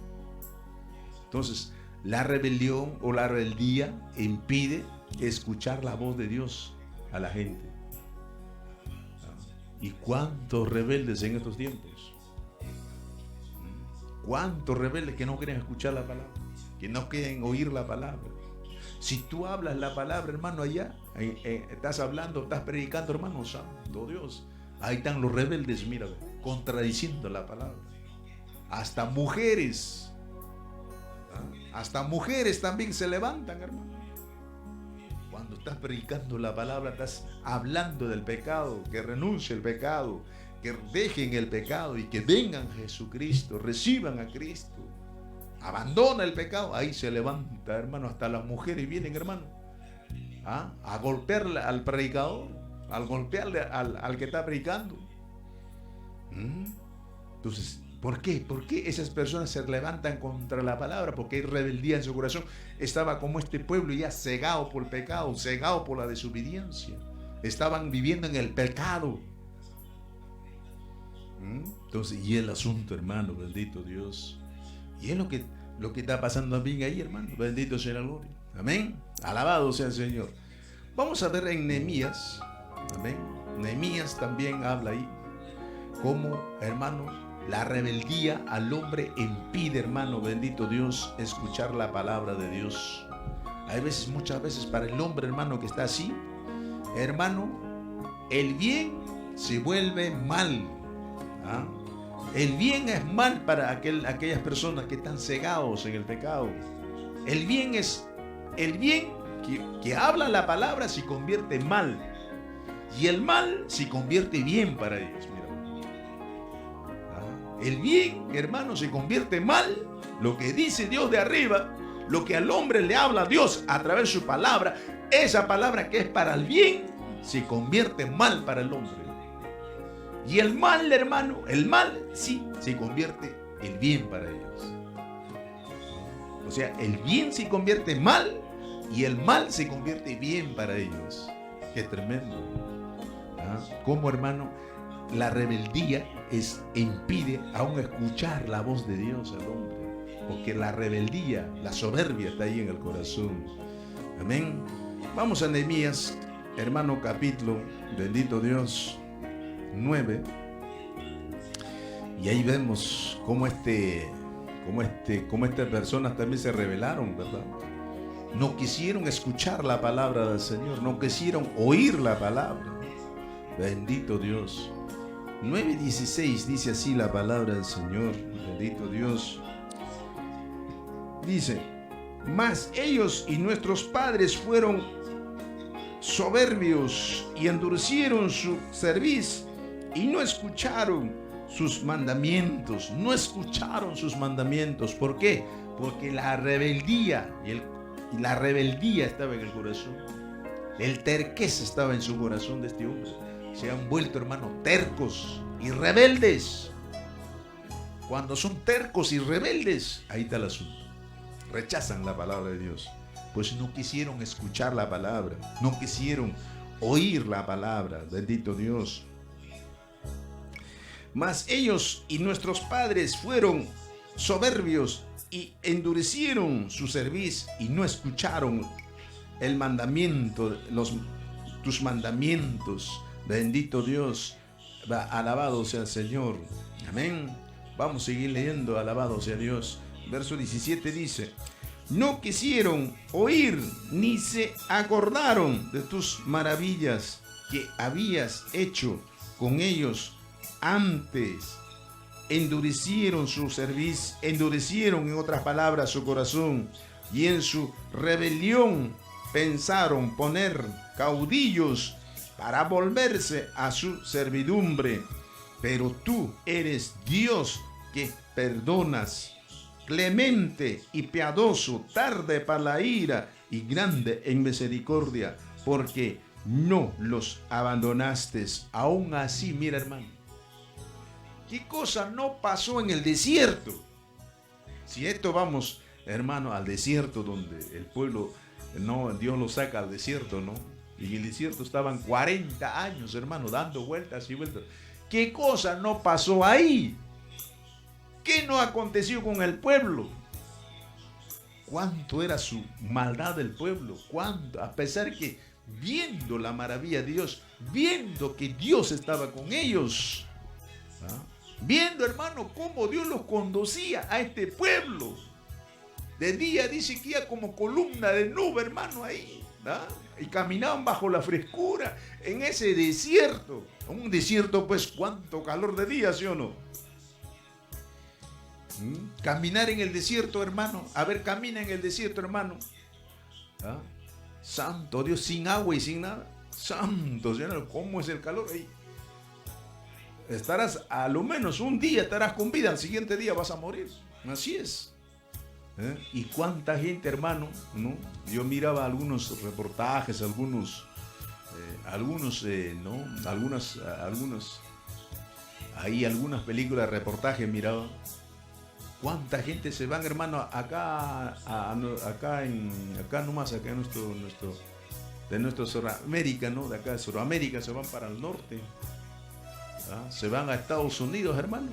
Entonces, la rebelión o la rebeldía impide escuchar la voz de Dios a la gente. ¿Y cuántos rebeldes en estos tiempos? ¿Cuántos rebeldes que no quieren escuchar la palabra? Que no quieren oír la palabra. Si tú hablas la palabra, hermano, allá, estás hablando, estás predicando, hermano, santo Dios. Ahí están los rebeldes, mira, contradiciendo la palabra. Hasta mujeres también se levantan, hermano. Cuando estás predicando la palabra, estás hablando del pecado, que renuncie el pecado, que dejen el pecado y que vengan a Jesucristo, reciban a Cristo. Abandona el pecado. Ahí se levanta, hermano, hasta las mujeres vienen, hermano, a golpearle al predicador, al golpearle al que está predicando. Entonces, ¿por qué? ¿Por qué esas personas se levantan contra la palabra? Porque hay rebeldía en su corazón. Estaba como este pueblo ya cegado por el pecado, cegado por la desobediencia. Estaban viviendo en el pecado. Entonces, y el asunto, hermano, bendito Dios. Y es lo que está pasando también ahí, hermano. Bendito sea la gloria. Amén. Alabado sea el Señor. Vamos a ver en Nehemías. Amén. Nehemías también habla ahí. Cómo, hermano, la rebeldía al hombre impide, hermano, bendito Dios, escuchar la palabra de Dios. Hay veces, muchas veces, para el hombre, hermano, que está así, hermano, el bien se vuelve mal. ¿Ah? El bien es mal para aquellas personas que están cegados en el pecado. El bien que habla la palabra se convierte en mal. Y el mal se convierte bien para ellos. Mira. ¿Ah? El bien, hermano, se convierte en mal. Lo que dice Dios de arriba, lo que al hombre le habla a Dios a través de su palabra, esa palabra que es para el bien, se convierte en mal para el hombre. Y el mal, hermano, el mal sí se convierte en bien para ellos. O sea, el bien se convierte en mal y el mal se convierte bien para ellos. Qué tremendo. ¿Ah? Cómo, hermano, la rebeldía impide aún escuchar la voz de Dios al hombre. Porque la rebeldía, la soberbia está ahí en el corazón. Amén. Vamos a Nehemías, hermano, capítulo, bendito Dios, 9. Y ahí vemos cómo estas personas también se rebelaron, ¿verdad? No quisieron escuchar la palabra del Señor, no quisieron oír la palabra. Bendito Dios. 9:16 dice así la palabra del Señor. Bendito Dios. Dice: mas ellos y nuestros padres fueron soberbios y endurecieron su cerviz y no escucharon sus mandamientos. No escucharon sus mandamientos. ¿Por qué? Porque la rebeldía y la rebeldía estaba en el corazón. El terquez estaba en su corazón de este hombre. Se han vuelto, hermano, tercos y rebeldes. Cuando son tercos y rebeldes, ahí está el asunto. Rechazan la palabra de Dios, pues no quisieron escuchar la palabra, no quisieron oír la palabra. Bendito Dios. Mas ellos y nuestros padres fueron soberbios y endurecieron su cerviz y no escucharon el mandamiento, tus mandamientos. Bendito Dios. Alabado sea el Señor. Amén. Vamos a seguir leyendo. Alabado sea Dios. Verso 17 dice: no quisieron oír ni se acordaron de tus maravillas que habías hecho con ellos antes. Endurecieron su cerviz, endurecieron, en otras palabras, su corazón, y en su rebelión pensaron poner caudillos para volverse a su servidumbre. Pero tú eres Dios que perdonas, clemente y piadoso, tarde para la ira y grande en misericordia, porque no los abandonaste. Aún así, mira, hermano, ¿qué cosa no pasó en el desierto? Si esto vamos, hermano, al desierto donde el pueblo, no, Dios lo saca al desierto, ¿no? Y en el desierto estaban 40 años, hermano, dando vueltas y vueltas. ¿Qué cosa no pasó ahí? ¿Qué no aconteció con el pueblo? ¿Cuánto era su maldad del pueblo? ¿Cuánto? A pesar que viendo la maravilla de Dios, viendo que Dios estaba con ellos, ¿ah? Viendo, hermano, cómo Dios los conducía a este pueblo. De día dice que iba como columna de nube, hermano, ahí, ¿ah? Y caminaban bajo la frescura en ese desierto. Un desierto, pues, cuánto calor de día, ¿sí o no? Caminar en el desierto, hermano. A ver, camina en el desierto, hermano. ¿Ah? Santo Dios, sin agua y sin nada. Santo Señor, ¿cómo es el calor ahí? Estarás, a lo menos un día estarás con vida, al siguiente día vas a morir. Así es. Y cuánta gente, hermano, ¿no? Yo miraba algunos reportajes, algunas, películas de reportaje miraba. Cuánta gente se van, hermano, acá de nuestro Sudamérica, ¿no? De acá de Sudamérica se van para el norte. ¿Ah? Se van a Estados Unidos, hermano.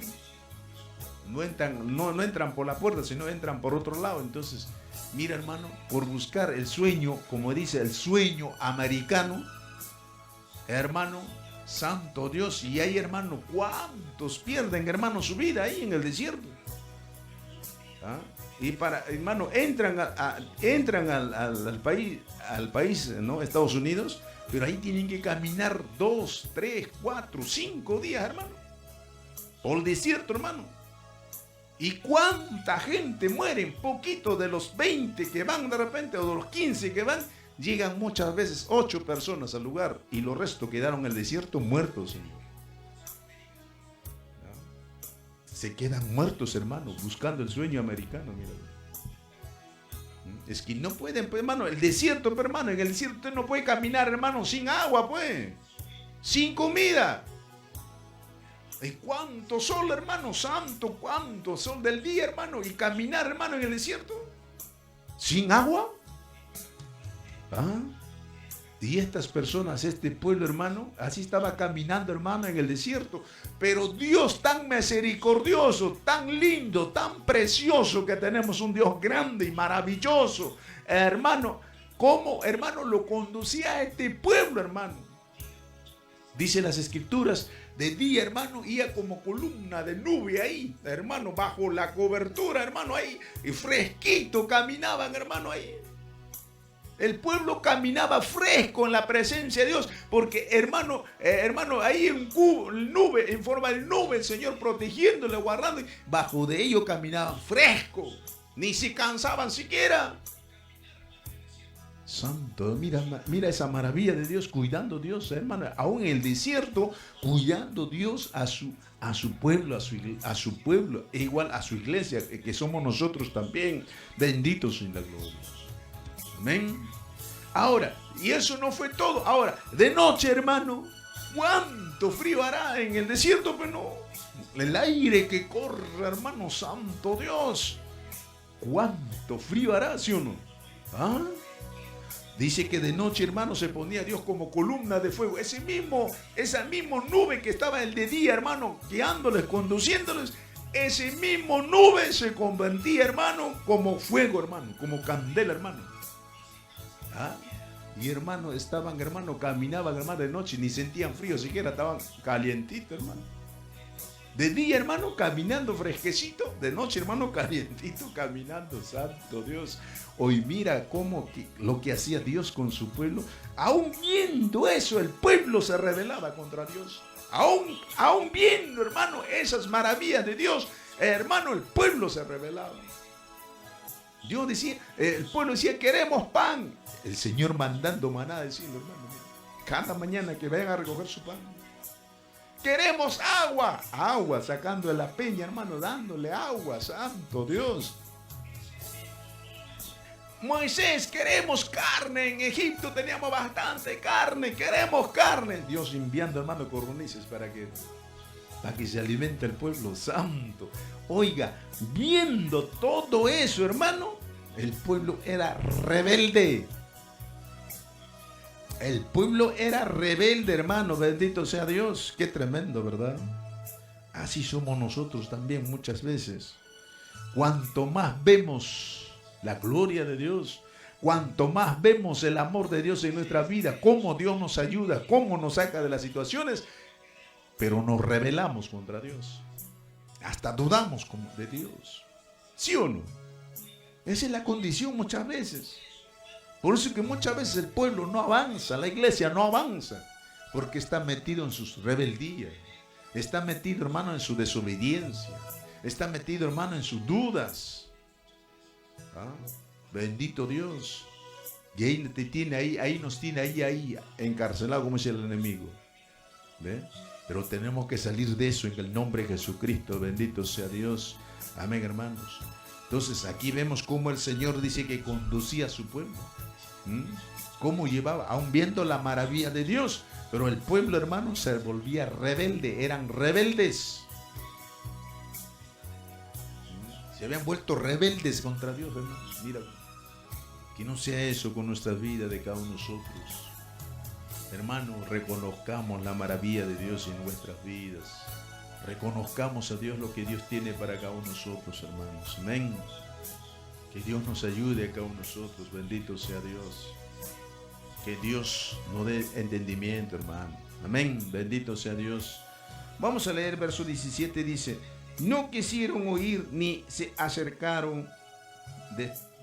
No entran por la puerta, sino entran por otro lado. Entonces, mira, hermano, por buscar el sueño, como dice, el sueño americano, hermano, Santo Dios. Y hay, hermano, ¿cuántos pierden, hermano, su vida ahí en el desierto? ¿Ah? Y hermano, entran al país, ¿no? Estados Unidos, pero ahí tienen que caminar 2, 3, 4, 5 días, hermano, por el desierto, hermano. ¿Y cuánta gente muere? Poquito de los 20 que van de repente, o de los 15 que van, llegan muchas veces 8 personas al lugar, y los restos quedaron en el desierto muertos, Señor. Se quedan muertos, hermano, buscando el sueño americano, mira. Es que no pueden, pues, hermano, el desierto, pues, hermano, en el desierto usted no puede caminar, hermano, sin agua, pues, sin comida. ¿Y cuánto sol, hermano santo? ¿Cuánto sol del día, hermano? Y caminar, hermano, en el desierto, sin agua. ¿Ah? Y estas personas, este pueblo, hermano, así estaba caminando, hermano, en el desierto. Pero Dios tan misericordioso, tan lindo, tan precioso, que tenemos un Dios grande y maravilloso, hermano, ¿cómo, hermano, lo conducía a este pueblo, hermano? Dice las escrituras, de día, hermano, iba como columna de nube ahí, hermano, bajo la cobertura, hermano, ahí, y fresquito caminaban, hermano, ahí. El pueblo caminaba fresco en la presencia de Dios, porque, hermano, ahí en forma de nube, el Señor protegiéndole, guardando, y bajo de ello caminaban fresco, ni se cansaban siquiera. Santo, mira esa maravilla de Dios, cuidando Dios, hermano, aún en el desierto, cuidando Dios a su pueblo, a su pueblo, e igual a su iglesia, que somos nosotros también, benditos en la gloria. Amén. Ahora, y eso no fue todo. Ahora, de noche, hermano, ¿cuánto frío hará en el desierto? Pues no, el aire que corre, hermano, santo Dios, ¿cuánto frío hará, sí o no? ¿Ah? Dice que de noche, hermano, se ponía Dios como columna de fuego. Esa misma nube que estaba el de día, hermano, guiándoles, conduciéndoles, ese mismo nube se convertía, hermano, como fuego, hermano, como candela, hermano. ¿Ah? Y hermano, caminaban, hermano, de noche, ni sentían frío siquiera, estaban calientitos, hermano. De día, hermano, caminando fresquecito, de noche, hermano, calientito, caminando, santo Dios. Hoy mira lo que hacía Dios con su pueblo. Aún viendo eso, el pueblo se rebelaba contra Dios. Aún viendo, hermano, esas maravillas de Dios, hermano, el pueblo se rebelaba. Dios decía, el pueblo decía, queremos pan. El Señor mandando maná, decirlo, hermano, cada mañana que vayan a recoger su pan. Queremos agua, sacando de la peña, hermano, dándole agua, santo Dios. Moisés, queremos carne, en Egipto teníamos bastante carne, queremos carne. Dios enviando, hermano, codornices para que se alimente el pueblo santo. Oiga, viendo todo eso, hermano, el pueblo era rebelde. El pueblo era rebelde, hermano, bendito sea Dios. Qué tremendo, ¿verdad? Así somos nosotros también muchas veces. Cuanto más vemos la gloria de Dios, cuanto más vemos el amor de Dios en nuestra vida, cómo Dios nos ayuda, cómo nos saca de las situaciones, pero nos rebelamos contra Dios. Hasta dudamos de Dios. ¿Sí o no? Esa es la condición muchas veces. Por eso que muchas veces el pueblo no avanza, la iglesia no avanza, porque está metido en sus rebeldías, está metido, hermano, en su desobediencia, está metido, hermano, en sus dudas. ¿Ah? Bendito Dios. Y ahí nos tiene ahí encarcelado, como dice el enemigo. ¿Ve? Pero tenemos que salir de eso en el nombre de Jesucristo. Bendito sea Dios. Amén, hermanos. Entonces aquí vemos cómo el Señor dice que conducía a su pueblo. Cómo llevaba, aún viendo la maravilla de Dios. Pero el pueblo, hermano, se volvía rebelde. Eran rebeldes. Se habían vuelto rebeldes contra Dios, hermanos. Mira, que no sea eso con nuestra vida de cada uno de nosotros. Hermano, reconozcamos la maravilla de Dios en nuestras vidas. Reconozcamos a Dios lo que Dios tiene para cada uno de nosotros, hermanos. Amén. Que Dios nos ayude a cada uno de nosotros. Bendito sea Dios. Que Dios nos dé entendimiento, hermano. Amén. Bendito sea Dios. Vamos a leer verso 17. Dice: no quisieron oír ni se acercaron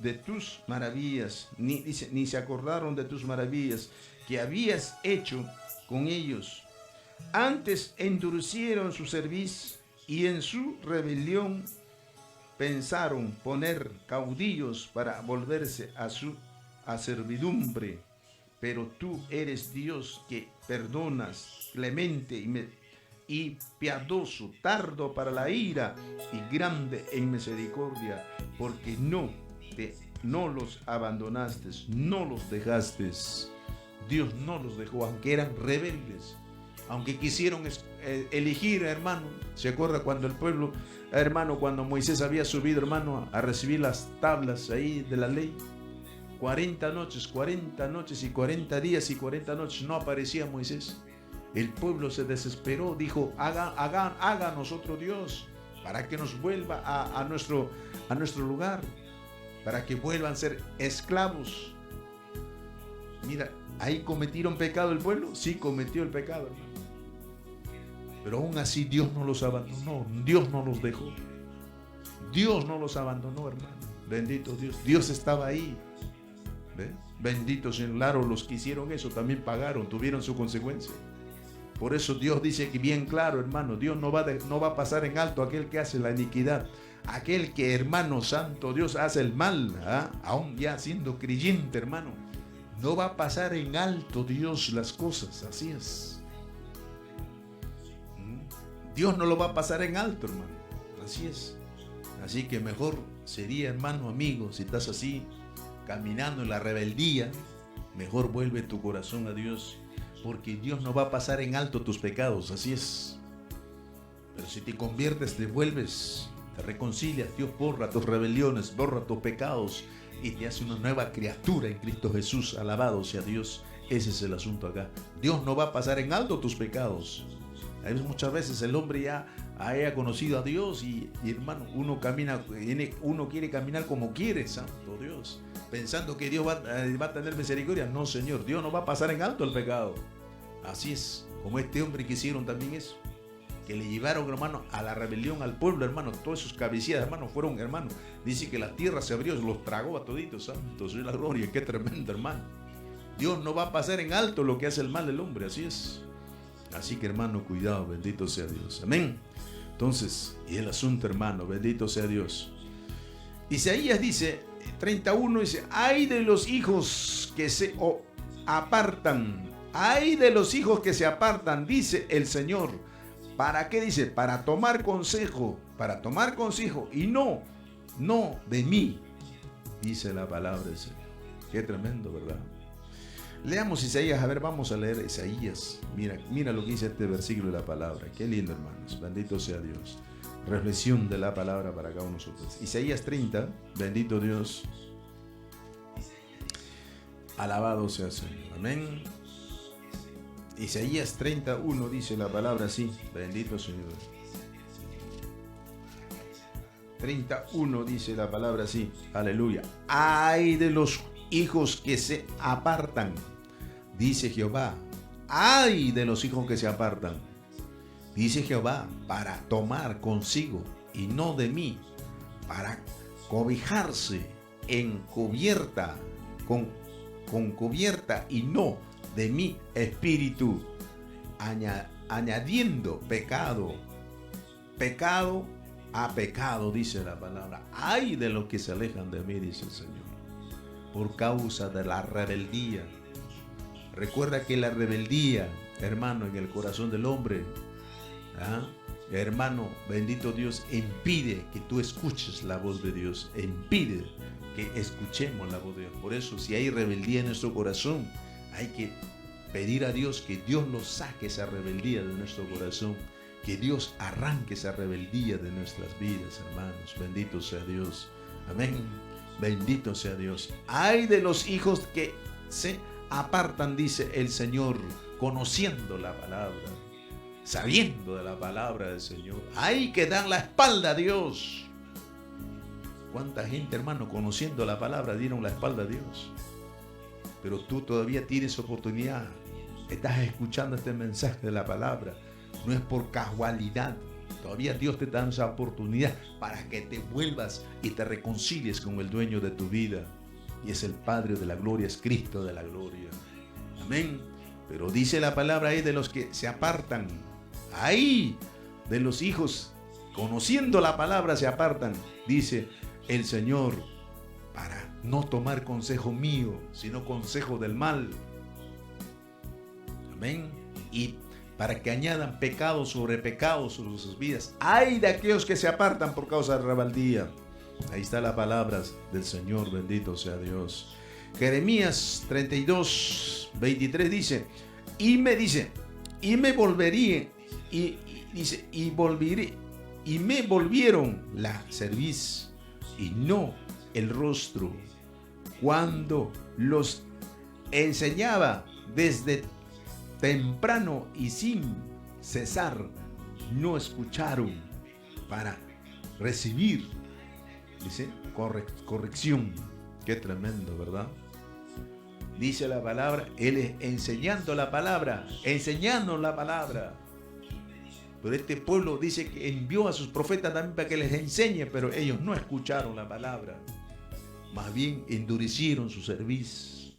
de tus maravillas, ni se acordaron de tus maravillas que habías hecho con ellos. Antes endurecieron su cerviz y en su rebelión pensaron poner caudillos para volverse a servidumbre. Pero tú eres Dios que perdonas, clemente y piadoso, tardo para la ira y grande en misericordia, porque no los abandonaste, no los dejaste. Dios no los dejó, aunque eran rebeldes, aunque quisieron elegir, hermano. ¿Se acuerda cuando el pueblo, hermano, cuando Moisés había subido, hermano, a recibir las tablas ahí de la ley? 40 noches y 40 días y 40 noches no aparecía Moisés. El pueblo se desesperó, dijo: háganos otro Dios para que nos vuelva a nuestro lugar, para que vuelvan a ser esclavos. Mira, ahí cometieron pecado el pueblo. Sí, cometió el pecado, hermano. Pero aún así Dios no los abandonó, Dios no los dejó, Dios no los abandonó, hermano. Bendito Dios, Dios estaba ahí. ¿Ve? Bendito Señor. Claro, los que hicieron eso también pagaron, tuvieron su consecuencia. Por eso Dios dice que bien claro, hermano, Dios no va a pasar en alto aquel que hace la iniquidad, aquel que, hermano santo, Dios hace el mal, aún ya siendo creyente, hermano. No va a pasar en alto Dios las cosas, así es. Dios no lo va a pasar en alto, hermano, así es. Así que mejor sería, hermano, amigo, si estás así, caminando en la rebeldía, mejor vuelve tu corazón a Dios, porque Dios no va a pasar en alto tus pecados, así es. Pero si te conviertes, te vuelves, te reconcilias, Dios borra tus rebeliones, borra tus pecados y te hace una nueva criatura en Cristo Jesús. Alabado sea Dios. Ese es el asunto acá. Dios no va a pasar en alto tus pecados. Muchas veces el hombre ya haya conocido a Dios y hermano, uno quiere caminar como quiere, santo Dios, pensando que Dios va a tener misericordia. No, Señor, Dios no va a pasar en alto el pecado. Así es, como este hombre que hicieron también eso, que le llevaron, hermano, a la rebelión al pueblo, hermano. Todos esos cabecillas, hermano, fueron, hermano, dice que la tierra se abrió, los tragó a toditos, santo sea la gloria. Qué tremendo, hermano. Dios no va a pasar en alto lo que hace el mal del hombre, así es. Así que, hermano, cuidado, bendito sea Dios. Amén. Entonces, y el asunto, hermano, bendito sea Dios. Isaías dice, 31, dice: ay de los hijos que se apartan, ay de los hijos que se apartan, dice el Señor. ¿Para qué? Dice, para tomar consejo, y no de mí, dice la palabra del Señor. Qué tremendo, ¿verdad? Leamos Isaías, a ver, vamos a leer Isaías. Mira lo que dice este versículo de la palabra. Qué lindo, hermanos. Bendito sea Dios. Reflexión de la palabra para cada uno de nosotros. Isaías 30, bendito Dios. Alabado sea el Señor. Amén. Isaías 31 dice la palabra así. Bendito Señor. 31 dice la palabra así. Aleluya. Ay de los hijos que se apartan, dice Jehová. Ay de los hijos que se apartan, dice Jehová, para tomar consigo y no de mí, para cobijarse en cubierta, con cubierta y no de mi espíritu, añadiendo pecado a pecado, dice la palabra. Ay de los que se alejan de mí, dice el Señor, por causa de la rebeldía. Recuerda que la rebeldía, hermano, en el corazón del hombre, hermano, bendito Dios, impide que tú escuches la voz de Dios, impide que escuchemos la voz de Dios. Por eso, si hay rebeldía en nuestro corazón, hay que pedir a Dios que Dios nos saque esa rebeldía de nuestro corazón, que Dios arranque esa rebeldía de nuestras vidas, hermanos. Bendito sea Dios. Amén. Bendito sea Dios. Ay de los hijos que se apartan, dice el Señor, conociendo la palabra, sabiendo de la palabra del Señor. Ay que dan la espalda a Dios. ¿Cuánta gente, hermano, conociendo la palabra, dieron la espalda a Dios? Pero tú todavía tienes oportunidad estás escuchando este mensaje de la palabra, no es por casualidad. Todavía Dios te da esa oportunidad para que te vuelvas y te reconcilies con el dueño de tu vida. Y es el Padre de la gloria, es Cristo de la gloria. Amén. Pero dice la palabra ahí de los que se apartan. Ahí de los hijos, conociendo la palabra, se apartan. Dice el Señor, para no tomar consejo mío, sino consejo del mal. Amén. Y para que añadan pecado sobre sus vidas. ¡Ay de aquellos que se apartan por causa de rebeldía! Ahí está la palabra del Señor, bendito sea Dios. Jeremías 32, 23 dice, y me volveré, y me volvieron la cerviz y no el rostro. Cuando los enseñaba desde temprano y sin cesar, no escucharon para recibir, dice, corrección. Qué tremendo, ¿verdad? Dice la palabra, Él es enseñando la palabra. Pero este pueblo dice que envió a sus profetas también para que les enseñe, pero ellos no escucharon la palabra. Más bien endurecieron su cerviz.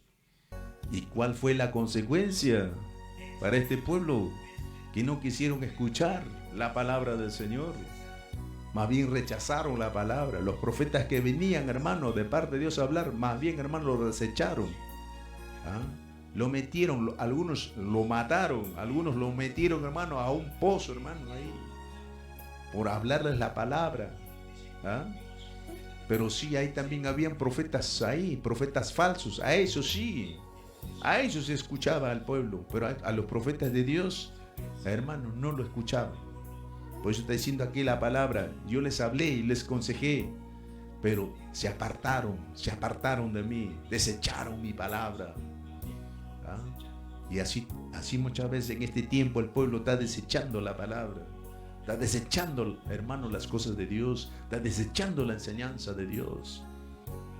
¿Y cuál fue la consecuencia para este pueblo? Que no quisieron escuchar la palabra del Señor. Más bien rechazaron la palabra. Los profetas que venían, hermano, de parte de Dios a hablar, más bien, hermano, lo desecharon. Lo metieron, algunos lo mataron, algunos lo metieron, hermano, a un pozo, hermano, ahí, por hablarles la palabra. Pero sí, ahí también habían profetas ahí, profetas falsos. A eso sí, a ellos se escuchaba al pueblo, pero a los profetas de Dios, hermanos, no lo escuchaban. Por eso está diciendo aquí la palabra, yo les hablé y les aconsejé, pero se apartaron de mí, desecharon mi palabra. Y así muchas veces en este tiempo el pueblo está desechando la palabra, está desechando, hermano, las cosas de Dios, está desechando la enseñanza de Dios.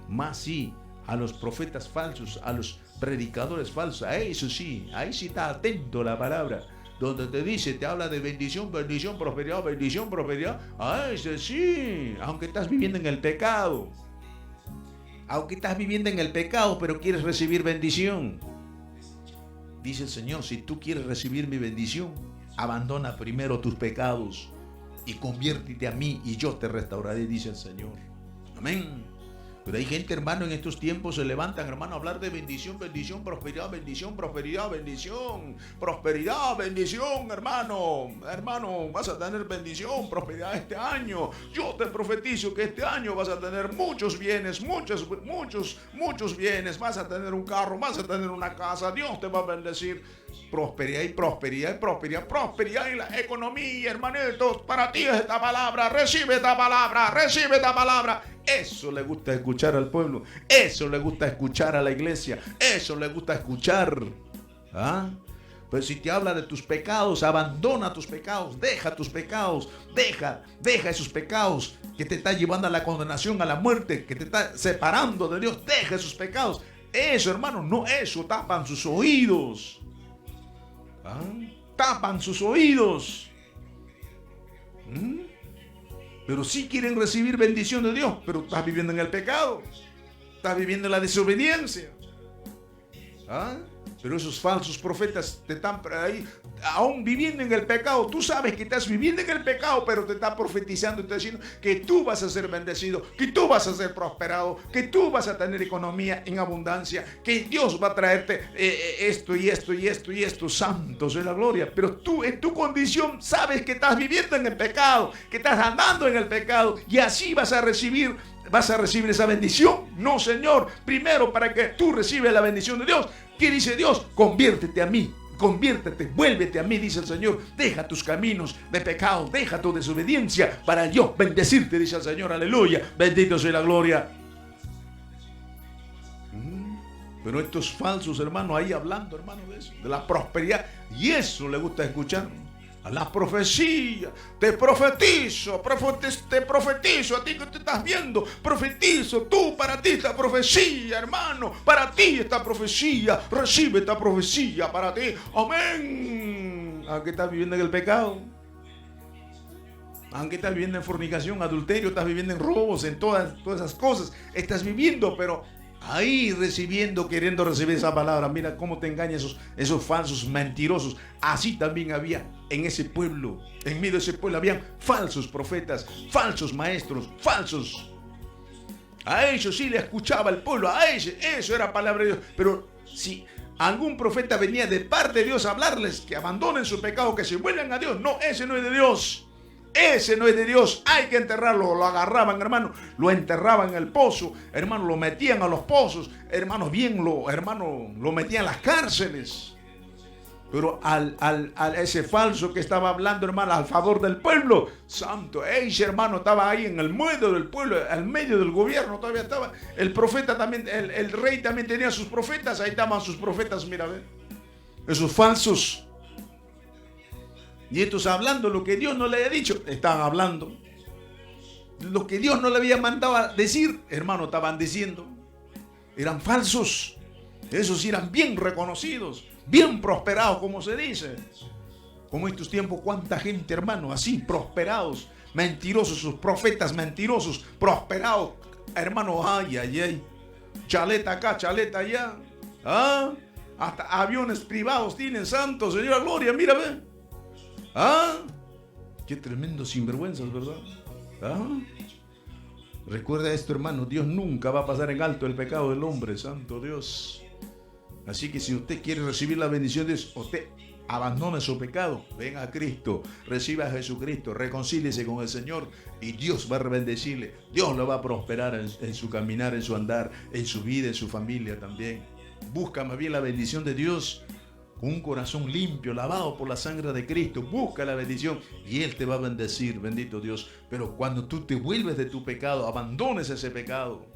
Más sí, a los profetas falsos, a los predicadores falsos, a eso sí, ahí sí está atento la palabra, donde te dice, te habla de bendición, prosperidad, a ese sí, aunque estás viviendo en el pecado, pero quieres recibir bendición. Dice el Señor, si tú quieres recibir mi bendición, abandona primero tus pecados y conviértete a mí y yo te restauraré, dice el Señor. Amén. Pero hay gente, hermano, en estos tiempos se levantan, hermano, a hablar de bendición, prosperidad, hermano, vas a tener bendición, prosperidad este año. Yo te profetizo que este año vas a tener muchos bienes, muchos bienes, vas a tener un carro, vas a tener una casa, Dios te va a bendecir. Prosperidad en la economía, hermanitos. Para ti es esta palabra, recibe esta palabra. Eso le gusta escuchar al pueblo, eso le gusta escuchar a la iglesia, eso le gusta escuchar. Pero si te habla de tus pecados, abandona tus pecados, deja tus pecados, deja esos pecados que te están llevando a la condenación, a la muerte, que te está separando de Dios, deja esos pecados. Eso, hermano, no, eso tapan sus oídos. Tapan sus oídos. Pero sí quieren recibir bendición de Dios, pero estás viviendo en el pecado, estás viviendo en la desobediencia. Pero esos falsos profetas te están ahí, aún viviendo en el pecado. Tú sabes que estás viviendo en el pecado, pero te está profetizando y te está diciendo que tú vas a ser bendecido, que tú vas a ser prosperado, que tú vas a tener economía en abundancia, que Dios va a traerte esto y esto, santos de la gloria. Pero tú en tu condición sabes que estás viviendo en el pecado, que estás andando en el pecado, y así vas a recibir esa bendición. No, Señor, primero para que tú recibas la bendición de Dios. ¿Qué dice Dios? Conviértete a mí, vuélvete a mí, dice el Señor. Deja tus caminos de pecado, deja tu desobediencia para yo bendecirte, dice el Señor. Aleluya, bendito sea la gloria. Pero estos falsos hermanos ahí hablando, hermano, de eso, de la prosperidad, y eso le gusta escuchar. A la profecía, te profetizo, te profetizo a ti que te estás viendo, profetizo, tú, para ti esta profecía, hermano, para ti esta profecía, recibe esta profecía para ti, amén. Aunque estás viviendo en el pecado, aunque estás viviendo en fornicación, adulterio, estás viviendo en robos, en todas esas cosas, estás viviendo, pero ahí recibiendo, queriendo recibir esa palabra. Mira cómo te engañan esos falsos mentirosos. Así también había en ese pueblo, en medio de ese pueblo habían falsos profetas, falsos maestros, falsos. A ellos sí le escuchaba el pueblo, a ellos, eso era palabra de Dios. Pero si algún profeta venía de parte de Dios a hablarles que abandonen su pecado, que se vuelvan a Dios, no, ese no es de Dios. Ese no es de Dios, hay que enterrarlo. Lo agarraban, hermano, lo enterraban en el pozo, hermano, lo metían a los pozos, hermano, lo metían a las cárceles. Pero a ese falso que estaba hablando, hermano, al favor del pueblo santo, ese hermano estaba ahí en el medio del pueblo, al medio del gobierno, todavía estaba. El profeta también, el rey también tenía sus profetas, ahí estaban sus profetas, mira, ven, esos falsos. Y estos hablando lo que Dios no le había dicho, estaban hablando. Lo que Dios no le había mandado a decir, hermano, estaban diciendo. Eran falsos. Esos eran bien reconocidos, bien prosperados, como se dice. Como estos tiempos, cuánta gente, hermano, así, prosperados, mentirosos, sus profetas mentirosos, prosperados, hermano, ay. Chaleta acá, chaleta allá. ¿Ah? Hasta aviones privados tienen, santo, Señor, gloria, mira, ve. ¿Ah? Qué tremendo sinvergüenzas, ¿verdad? ¿Ah? Recuerda esto, hermano, Dios nunca va a pasar en alto el pecado del hombre, santo Dios. Así que si usted quiere recibir la bendición de Dios, usted abandone su pecado, venga a Cristo, reciba a Jesucristo, reconcíliese con el Señor y Dios va a bendecirle. Dios lo va a prosperar en su caminar, en su andar, en su vida, en su familia también. Busca más bien la bendición de Dios. Con un corazón limpio, lavado por la sangre de Cristo, busca la bendición y Él te va a bendecir, bendito Dios. Pero cuando tú te vuelves de tu pecado, abandones ese pecado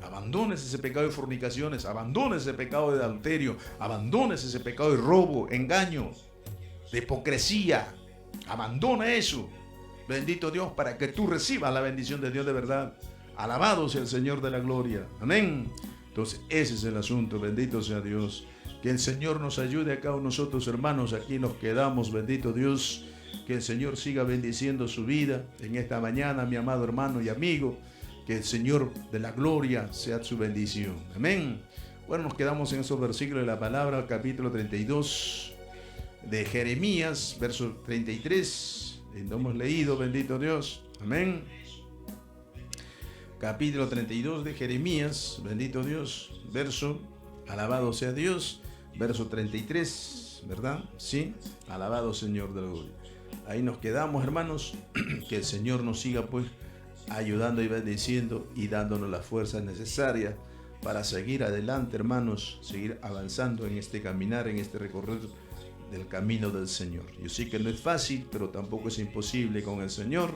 de fornicaciones, abandones ese pecado de adulterio, abandones ese pecado de robo, engaño, de hipocresía, abandona eso, bendito Dios, para que tú recibas la bendición de Dios de verdad. Alabado sea el Señor de la gloria, amén. Entonces ese es el asunto, bendito sea Dios. Que el Señor nos ayude a cada uno de nosotros, hermanos. Aquí nos quedamos, bendito Dios. Que el Señor siga bendiciendo su vida en esta mañana, mi amado hermano y amigo. Que el Señor de la gloria sea su bendición. Amén. Bueno, nos quedamos en esos versículos de la palabra, capítulo 32 de Jeremías, verso 33. Lo hemos leído, bendito Dios. Amén. Capítulo 32 de Jeremías, bendito Dios. Verso, alabado sea Dios. Verso 33, ¿verdad? Sí, alabado Señor de la gloria. Ahí nos quedamos, hermanos. Que el Señor nos siga, pues, ayudando y bendiciendo y dándonos las fuerzas necesarias para seguir adelante, hermanos, seguir avanzando en este caminar, en este recorrer del camino del Señor. Yo sé que no es fácil, pero tampoco es imposible con el Señor.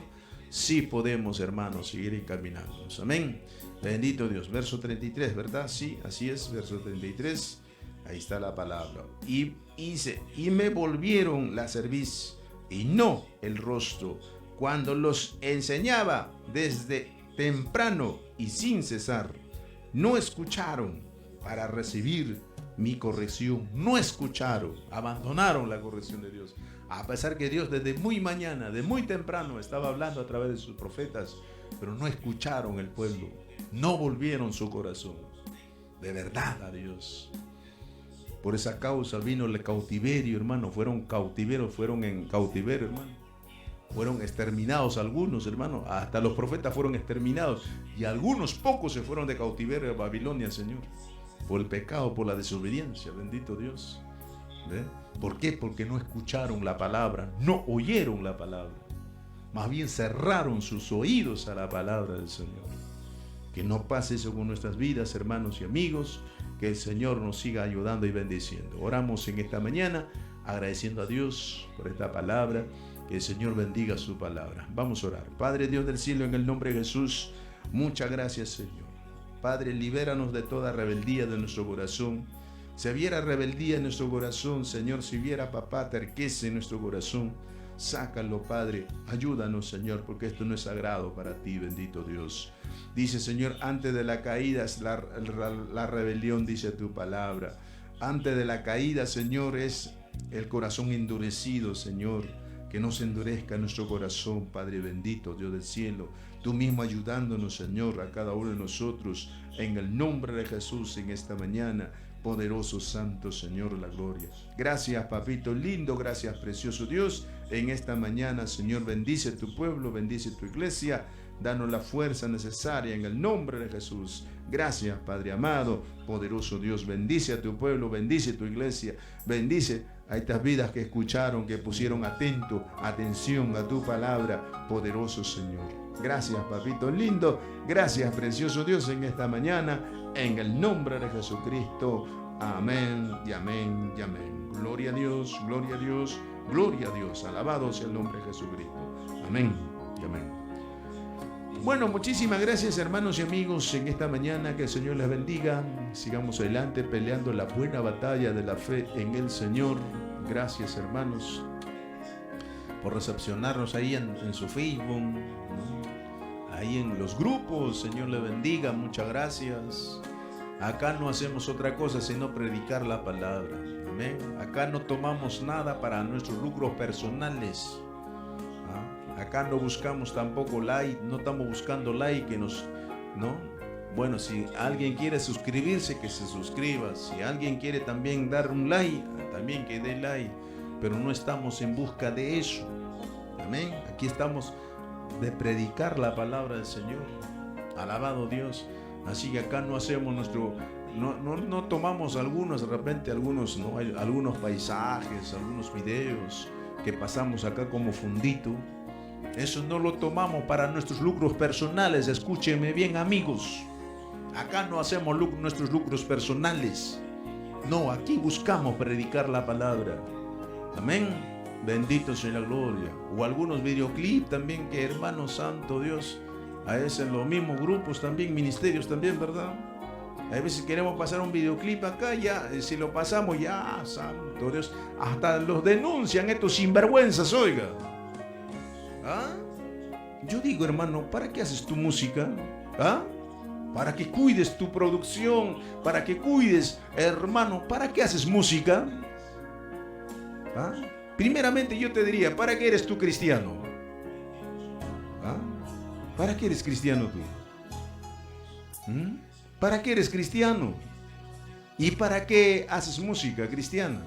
Sí podemos, hermanos, seguir encaminando. Amén. Bendito Dios. Verso 33, ¿verdad? Sí, así es, verso 33. Ahí está la palabra. Y dice, y me volvieron la cerviz y no el rostro, cuando los enseñaba desde temprano y sin cesar. No escucharon para recibir mi corrección. No escucharon, abandonaron la corrección de Dios. A pesar que Dios desde muy mañana, de muy temprano, estaba hablando a través de sus profetas, pero no escucharon el pueblo. No volvieron su corazón de verdad a Dios. Por esa causa vino el cautiverio, hermano. Fueron en cautiverio, hermano. Fueron exterminados algunos, hermano. Hasta los profetas fueron exterminados. Y algunos pocos se fueron de cautiverio a Babilonia, Señor. Por el pecado, por la desobediencia. Bendito Dios. ¿Ve? ¿Por qué? Porque no escucharon la palabra. No oyeron la palabra. Más bien cerraron sus oídos a la palabra del Señor. Que no pase eso con nuestras vidas, hermanos y amigos. Que el Señor nos siga ayudando y bendiciendo. Oramos en esta mañana agradeciendo a Dios por esta palabra. Que el Señor bendiga su palabra. Vamos a orar. Padre Dios del cielo, en el nombre de Jesús, muchas gracias, Señor. Padre, libéranos de toda rebeldía de nuestro corazón. Si hubiera rebeldía en nuestro corazón, Señor, si hubiera, papá, terqueza en nuestro corazón, Sácalo, Padre. Ayúdanos, Señor, porque esto no es sagrado para ti, bendito Dios. Dice, Señor, antes de la caída es la rebelión, dice tu palabra. Antes de la caída, Señor, es el corazón endurecido, Señor. Que no se endurezca nuestro corazón, Padre bendito, Dios del cielo. Tú mismo ayudándonos, Señor, a cada uno de nosotros, en el nombre de Jesús, en esta mañana. Poderoso, santo, Señor, la gloria. Gracias, papito lindo, gracias, precioso Dios. En esta mañana, Señor, bendice tu pueblo, bendice tu iglesia. Danos la fuerza necesaria en el nombre de Jesús. Gracias, Padre amado, poderoso Dios. Bendice a tu pueblo, bendice tu iglesia, bendice a estas vidas que escucharon, que pusieron atención a tu palabra, poderoso Señor. Gracias, papito lindo. Gracias, precioso Dios, en esta mañana, en el nombre de Jesucristo. Amén y amén y amén. Gloria a Dios, gloria a Dios, gloria a Dios. Alabado sea el nombre de Jesucristo. Amén y amén. Bueno, muchísimas gracias, hermanos y amigos, en esta mañana. Que el Señor les bendiga. Sigamos adelante peleando la buena batalla de la fe en el Señor. Gracias, hermanos, por recepcionarnos ahí en su Facebook, ¿no? Ahí en los grupos. Señor les bendiga, muchas gracias. Acá no hacemos otra cosa sino predicar la palabra. Amén. Acá no tomamos nada para nuestros lucros personales. Acá no buscamos tampoco like, no estamos buscando like ¿no? Bueno, si alguien quiere suscribirse, que se suscriba. Si alguien quiere también dar un like, también que dé like. Pero no estamos en busca de eso. Amén. Aquí estamos de predicar la palabra del Señor. Alabado Dios. Así que acá no hacemos no tomamos algunos, de repente algunos, ¿no? Hay algunos paisajes, algunos videos que pasamos acá como fundito. Eso no lo tomamos para nuestros lucros personales. Escúchenme bien, amigos. Acá no hacemos nuestros lucros personales. No, aquí buscamos predicar la palabra. Amén. Bendito sea la gloria. O algunos videoclips también que, hermano santo Dios, a veces en los mismos grupos también, ministerios también, ¿verdad? A veces queremos pasar un videoclip acá, ya, si lo pasamos, ya, santo Dios, hasta los denuncian estos sinvergüenzas, oiga. ¿Ah? Yo digo, hermano, ¿para qué haces tu música? ¿Ah? Para que cuides tu producción, para que cuides, hermano, ¿para qué haces música? ¿Ah? Primeramente yo te diría, ¿para qué eres tú cristiano? ¿Ah? ¿Para qué eres cristiano tú? ¿Para qué eres cristiano? ¿Y para qué haces música cristiana?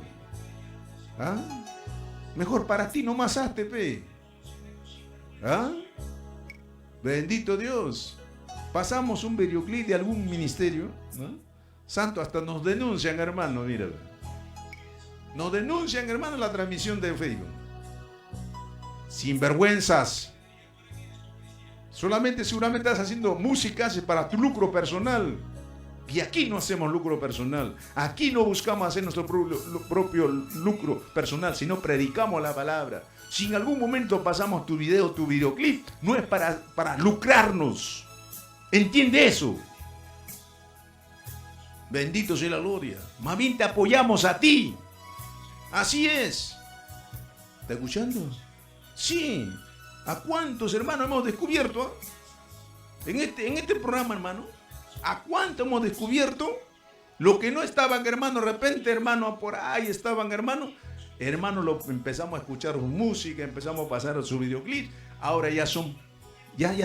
¿Ah? Mejor para ti nomás hazte, pe. ¿Ah? Bendito Dios. Pasamos un videoclip de algún ministerio, ¿no? Santo, hasta nos denuncian, hermano, mira. Nos denuncian, hermano, la transmisión de Facebook. Sinvergüenzas. Seguramente estás haciendo música para tu lucro personal. Y aquí no hacemos lucro personal. Aquí no buscamos hacer nuestro propio lucro personal, sino predicamos la palabra. Si en algún momento pasamos tu videoclip, no es para lucrarnos. ¿Entiende eso? Bendito sea la gloria. Más bien te apoyamos a ti. Así es. ¿Está escuchando? Sí. ¿A cuántos, hermanos, hemos descubierto? En este programa, hermano, ¿a cuánto hemos descubierto? Lo que no estaban, hermano, de repente, hermano, por ahí estaban, hermano, empezamos a escuchar su música, empezamos a pasar su videoclip. Ahora ya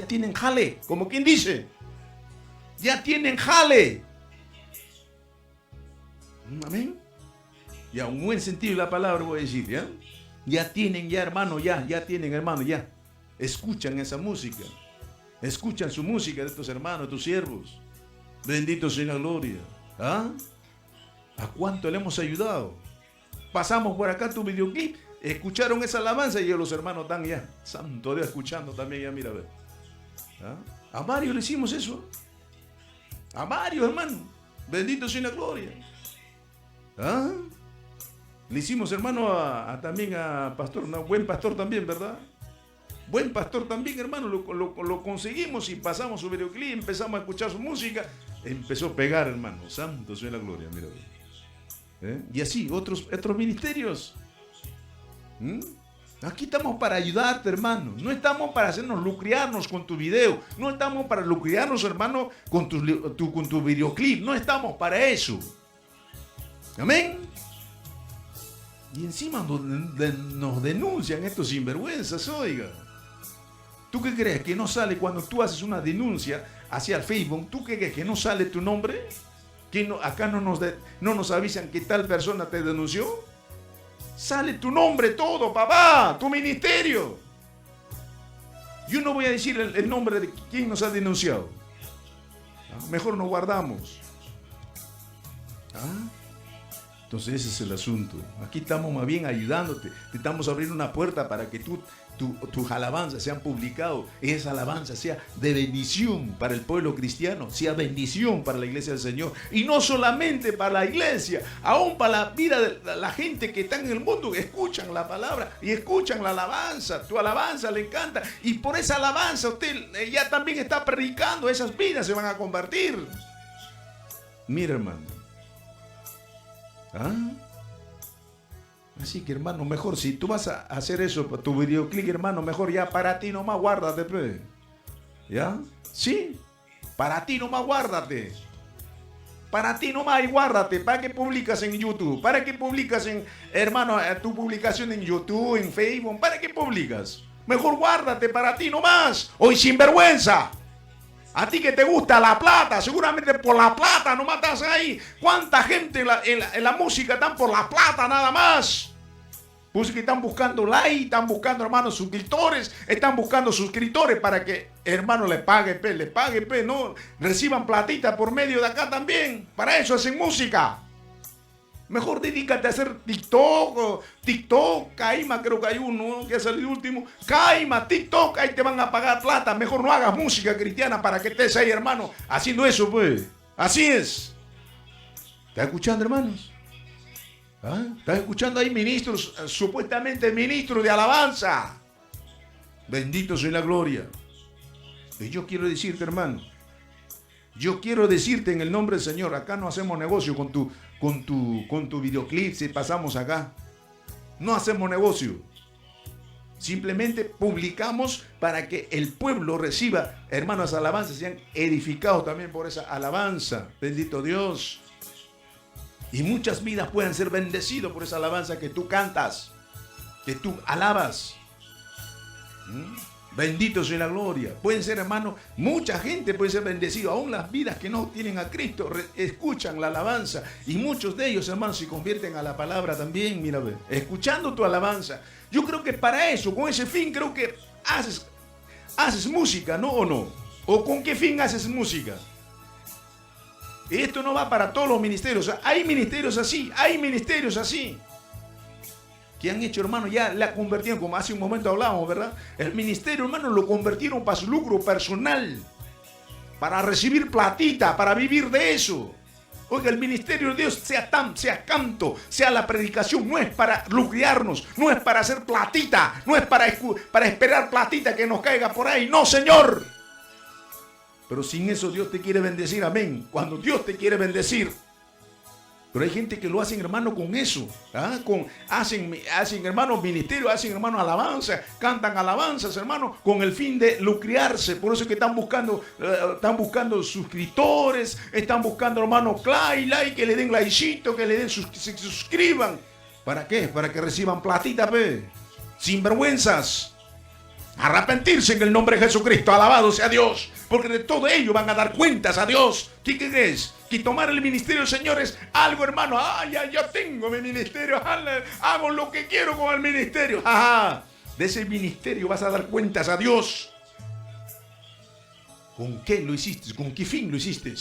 tienen jale, como quien dice. Ya tienen jale. Amén. Ya, un buen sentido de la palabra voy a decir, ¿ya? Ya tienen, hermano, ya tienen, hermano, ya. Escuchan esa música. Escuchan su música de estos hermanos, de tus siervos. Bendito sea la gloria. ¿Ah? ¿A cuánto le hemos ayudado? Pasamos por acá tu videoclip, escucharon esa alabanza y los hermanos están ya, santo Dios, escuchando también, ya, mira, a ver. ¿Ah? A varios le hicimos eso. A varios, hermano. Bendito sea la gloria. ¿Ah? Le hicimos, hermano, también a pastor, un buen pastor también, ¿verdad? Buen pastor también, hermano, lo conseguimos y pasamos su videoclip, empezamos a escuchar su música, empezó a pegar, hermano, santo sea la gloria, mira. Y así, otros ministerios. Aquí estamos para ayudarte, hermano. No estamos para hacernos lucrarnos con tu video. No estamos para lucrarnos, hermano, con tu videoclip. No estamos para eso. Amén. Y encima nos denuncian estos sinvergüenzas, oiga. ¿Tú qué crees? ¿Que no sale cuando tú haces una denuncia hacia el Facebook? ¿Tú qué crees? ¿Que no sale tu nombre? ¿Que no, acá no nos avisan que tal persona te denunció? Sale tu nombre todo, papá, tu ministerio. Yo no voy a decir el nombre de quién nos ha denunciado. Mejor nos guardamos. Entonces ese es el asunto. Aquí estamos más bien ayudándote. Te estamos abriendo una puerta para que tus alabanzas sean publicadas. Esa alabanza sea de bendición para el pueblo cristiano. Sea bendición para la iglesia del Señor. Y no solamente para la iglesia. Aún para la vida de la gente que está en el mundo. Que escuchan la palabra y escuchan la alabanza. Tu alabanza le encanta. Y por esa alabanza usted ya también está predicando. Esas vidas se van a convertir. Mira, hermano. Así que, hermano, mejor si tú vas a hacer eso, tu videoclip, hermano, mejor ya para ti nomás guárdate, pues. ¿Ya? Sí, para ti nomás guárdate. Para ti nomás y guárdate. ¿Para qué publicas en YouTube? ¿Para qué publicas hermano, tu publicación en YouTube, en Facebook? ¿Para qué publicas? Mejor guárdate para ti nomás. Hoy sinvergüenza. A ti que te gusta la plata, seguramente por la plata nomás estás ahí. ¿Cuánta gente en la música están por la plata nada más? Pues que están buscando like, están buscando, hermanos, suscriptores, están buscando suscriptores para que, hermano, le pague, no, reciban platita por medio de acá también. Para eso hacen música. Mejor dedícate a hacer TikTok, Caima, creo que hay uno que es el último. Caima, TikTok, ahí te van a pagar plata. Mejor no hagas música cristiana para que estés ahí, hermano, haciendo eso, pues. Así es. ¿Estás escuchando, hermanos? ¿Estás escuchando ahí ministros, supuestamente ministros de alabanza? Bendito sea la gloria. Y yo quiero decirte, hermano, yo quiero decirte en el nombre del Señor, acá no hacemos negocio con tu videoclip, si pasamos acá. No hacemos negocio. Simplemente publicamos para que el pueblo reciba, hermanos, alabanzas, sean edificados también por esa alabanza. Bendito Dios. Y muchas vidas pueden ser bendecidas por esa alabanza que tú cantas, que tú alabas. Bendito sea la gloria. Pueden ser, hermano, mucha gente puede ser bendecida. Aún las vidas que no tienen a Cristo escuchan la alabanza. Y muchos de ellos, hermanos, se convierten a la palabra también. Mira, escuchando tu alabanza. Yo creo que para eso, con ese fin, creo que haces música, ¿no? ¿O no? ¿O con qué fin haces música? Esto no va para todos los ministerios. O sea, hay ministerios así. Que han hecho, hermano, ya la convirtieron, como hace un momento hablábamos, ¿verdad? El ministerio, hermano, lo convirtieron para su lucro personal, para recibir platita, para vivir de eso. Oiga, el ministerio de Dios sea canto, sea la predicación, no es para lucrarnos, no es para hacer platita, no es para esperar platita que nos caiga por ahí, no, Señor. Pero sin eso Dios te quiere bendecir, amén. Cuando Dios te quiere bendecir. Pero hay gente que lo hacen, hermano, con eso. Hacen, hermano, ministerio, hacen, hermano, alabanza, cantan alabanzas, hermano, con el fin de lucrarse. Por eso es que están buscando suscriptores, están buscando, hermano, like, que le den likecito, que le den se suscriban. ¿Para qué? Para que reciban platita, pe. Sinvergüenzas. Arrepentirse en el nombre de Jesucristo, alabado sea Dios, porque de todo ello van a dar cuentas a Dios. ¿Qué crees? Que tomar el ministerio del Señor es algo, hermano. Ya tengo mi ministerio, hago lo que quiero con el ministerio. De ese ministerio vas a dar cuentas a Dios. ¿Con qué lo hiciste? ¿Con qué fin lo hiciste?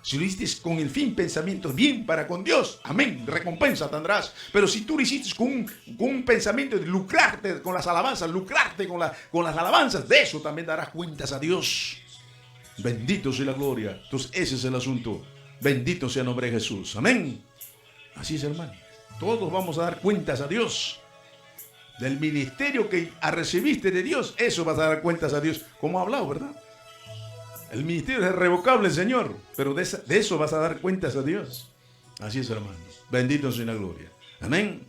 Si lo hiciste con el fin, pensamiento bien para con Dios, amén, recompensa tendrás. Pero si tú lo hiciste con un pensamiento de lucrarte con las alabanzas, lucrarte con las alabanzas, de eso también darás cuentas a Dios. Bendito sea la gloria. Entonces ese es el asunto. Bendito sea el nombre de Jesús, amén. Así es, hermano. Todos vamos a dar cuentas a Dios. Del ministerio que recibiste de Dios, eso vas a dar cuentas a Dios. Como ha hablado, ¿verdad? El ministerio es irrevocable, Señor, pero de eso vas a dar cuentas a Dios. Así es, hermano. Bendito sea la gloria. Amén.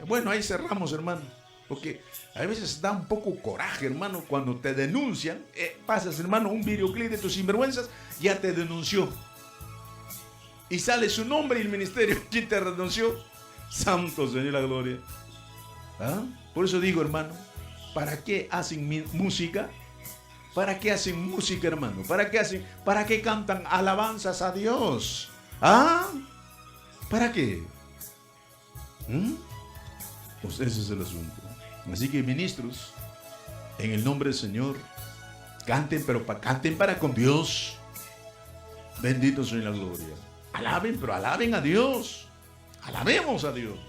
Bueno, ahí cerramos, hermano. Porque a veces da un poco coraje, hermano, cuando te denuncian. Pasas, hermano, un videoclip de tus sinvergüenzas, ya te denunció. Y sale su nombre y el ministerio. ¿Quién te denunció? Santo Señor, la gloria. ¿Ah? Por eso digo, hermano, ¿para qué hacen música? ¿Para qué hacen música, hermano? ¿Para qué cantan alabanzas a Dios? ¿Ah? ¿Para qué? Pues ese es el asunto. Así que, ministros, en el nombre del Señor, canten, pero canten para con Dios. Bendito sea la gloria. Alaben, pero alaben a Dios. Alabemos a Dios.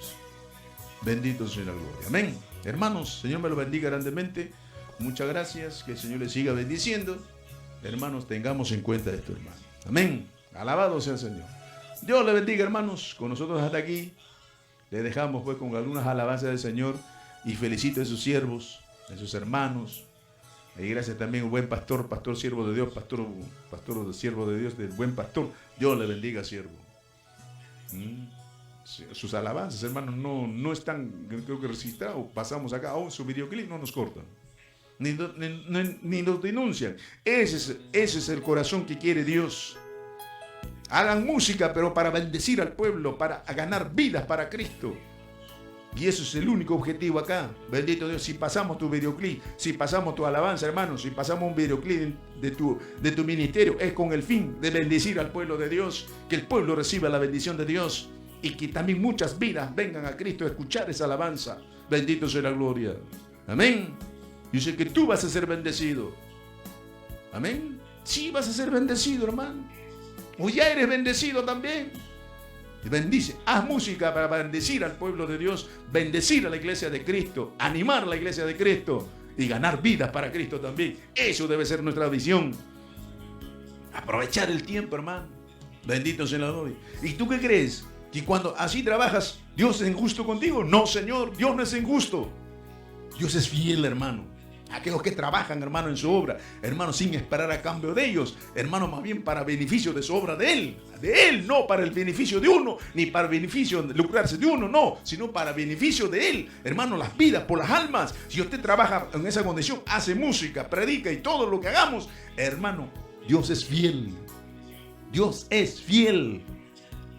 Bendito sea la gloria. Amén. Hermanos, Señor me lo bendiga grandemente. Muchas gracias. Que el Señor les siga bendiciendo. Hermanos, tengamos en cuenta esto, hermano. Amén. Alabado sea el Señor. Dios le bendiga, hermanos. Con nosotros hasta aquí. Le dejamos pues con algunas alabanzas del Señor. Y felicito a sus siervos, a sus hermanos. Y gracias también al buen pastor, pastor siervo de Dios, pastor siervo de Dios, del buen pastor. Dios le bendiga, siervo. Sus alabanzas, hermanos, no están, creo que registrados. Pasamos acá, su videoclip no nos cortan. Ni nos denuncian. Ese es el corazón que quiere Dios. Hagan música, pero para bendecir al pueblo, para ganar vidas para Cristo. Y eso es el único objetivo acá. Bendito Dios, si pasamos tu videoclip, si pasamos tu alabanza, hermano, si pasamos un videoclip de tu ministerio, es con el fin de bendecir al pueblo de Dios, que el pueblo reciba la bendición de Dios y que también muchas vidas vengan a Cristo a escuchar esa alabanza. Bendito sea la gloria. Amén. Yo sé que tú vas a ser bendecido. Amén. Sí, vas a ser bendecido, hermano. O ya eres bendecido también. Bendice, haz música para bendecir al pueblo de Dios, bendecir a la iglesia de Cristo, animar a la iglesia de Cristo y ganar vidas para Cristo también. Eso debe ser nuestra visión. Aprovechar el tiempo, hermano. Bendito sea la gloria. ¿Y tú qué crees? ¿Que cuando así trabajas, Dios es injusto contigo? No, Señor, Dios no es injusto. Dios es fiel, hermano. Aquellos que trabajan, hermano, en su obra, hermano, sin esperar a cambio de ellos, hermano, más bien para beneficio de su obra de Él, no para el beneficio de uno, ni para el beneficio de lucrarse de uno, no, sino para beneficio de Él, hermano, las vidas, por las almas. Si usted trabaja en esa condición, hace música, predica y todo lo que hagamos, hermano, Dios es fiel. Dios es fiel.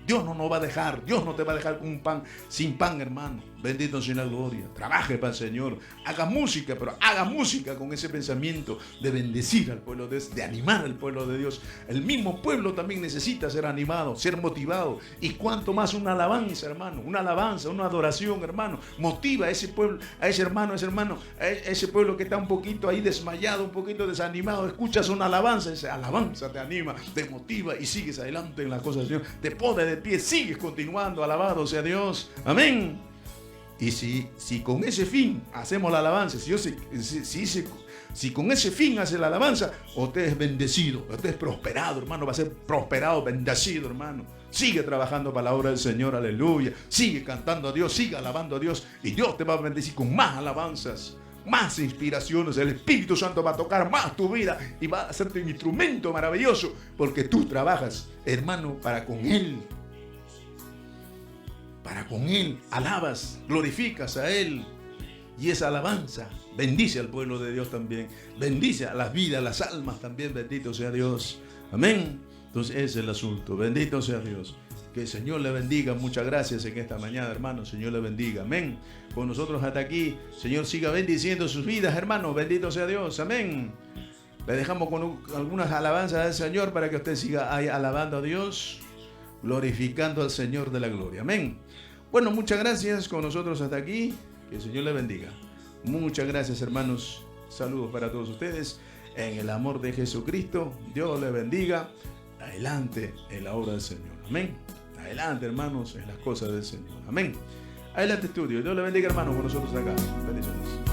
Dios no nos va a dejar, Dios no te va a dejar con un pan, sin pan, hermano. Bendito sea la gloria. Trabaje para el Señor. Haga música, pero haga música con ese pensamiento de bendecir al pueblo de Dios, de animar al pueblo de Dios. El mismo pueblo también necesita ser animado, ser motivado. Y cuanto más una alabanza, hermano, una alabanza, una adoración, hermano, motiva a ese pueblo, a ese hermano, a ese pueblo que está un poquito ahí desmayado, un poquito desanimado. Escuchas una alabanza, esa alabanza te anima, te motiva y sigues adelante en las cosas del Señor. Te pone de pie, sigues continuando, alabado sea Dios. Amén. Y si con ese fin hacemos la alabanza, si con ese fin hace la alabanza, usted es bendecido, usted es prosperado, hermano, va a ser prosperado, bendecido, hermano. Sigue trabajando para la obra del Señor, aleluya. Sigue cantando a Dios, sigue alabando a Dios y Dios te va a bendecir con más alabanzas, más inspiraciones. El Espíritu Santo va a tocar más tu vida y va a hacerte un instrumento maravilloso porque tú trabajas, hermano, para con Él. Para con Él alabas, glorificas a Él. Y esa alabanza bendice al pueblo de Dios también. Bendice a las vidas, las almas también. Bendito sea Dios. Amén. Entonces ese es el asunto. Bendito sea Dios. Que el Señor le bendiga. Muchas gracias en esta mañana, hermano. Señor le bendiga. Amén. Con nosotros hasta aquí. Señor siga bendiciendo sus vidas, hermano. Bendito sea Dios. Amén. Le dejamos con algunas alabanzas del Señor para que usted siga ahí alabando a Dios, glorificando al Señor de la gloria. Amén. Bueno, muchas gracias con nosotros hasta aquí. Que el Señor le bendiga. Muchas gracias, hermanos. Saludos para todos ustedes. En el amor de Jesucristo, Dios le bendiga. Adelante en la obra del Señor. Amén. Adelante, hermanos, en las cosas del Señor. Amén. Adelante, estudio. Dios le bendiga, hermanos, con nosotros acá. Bendiciones.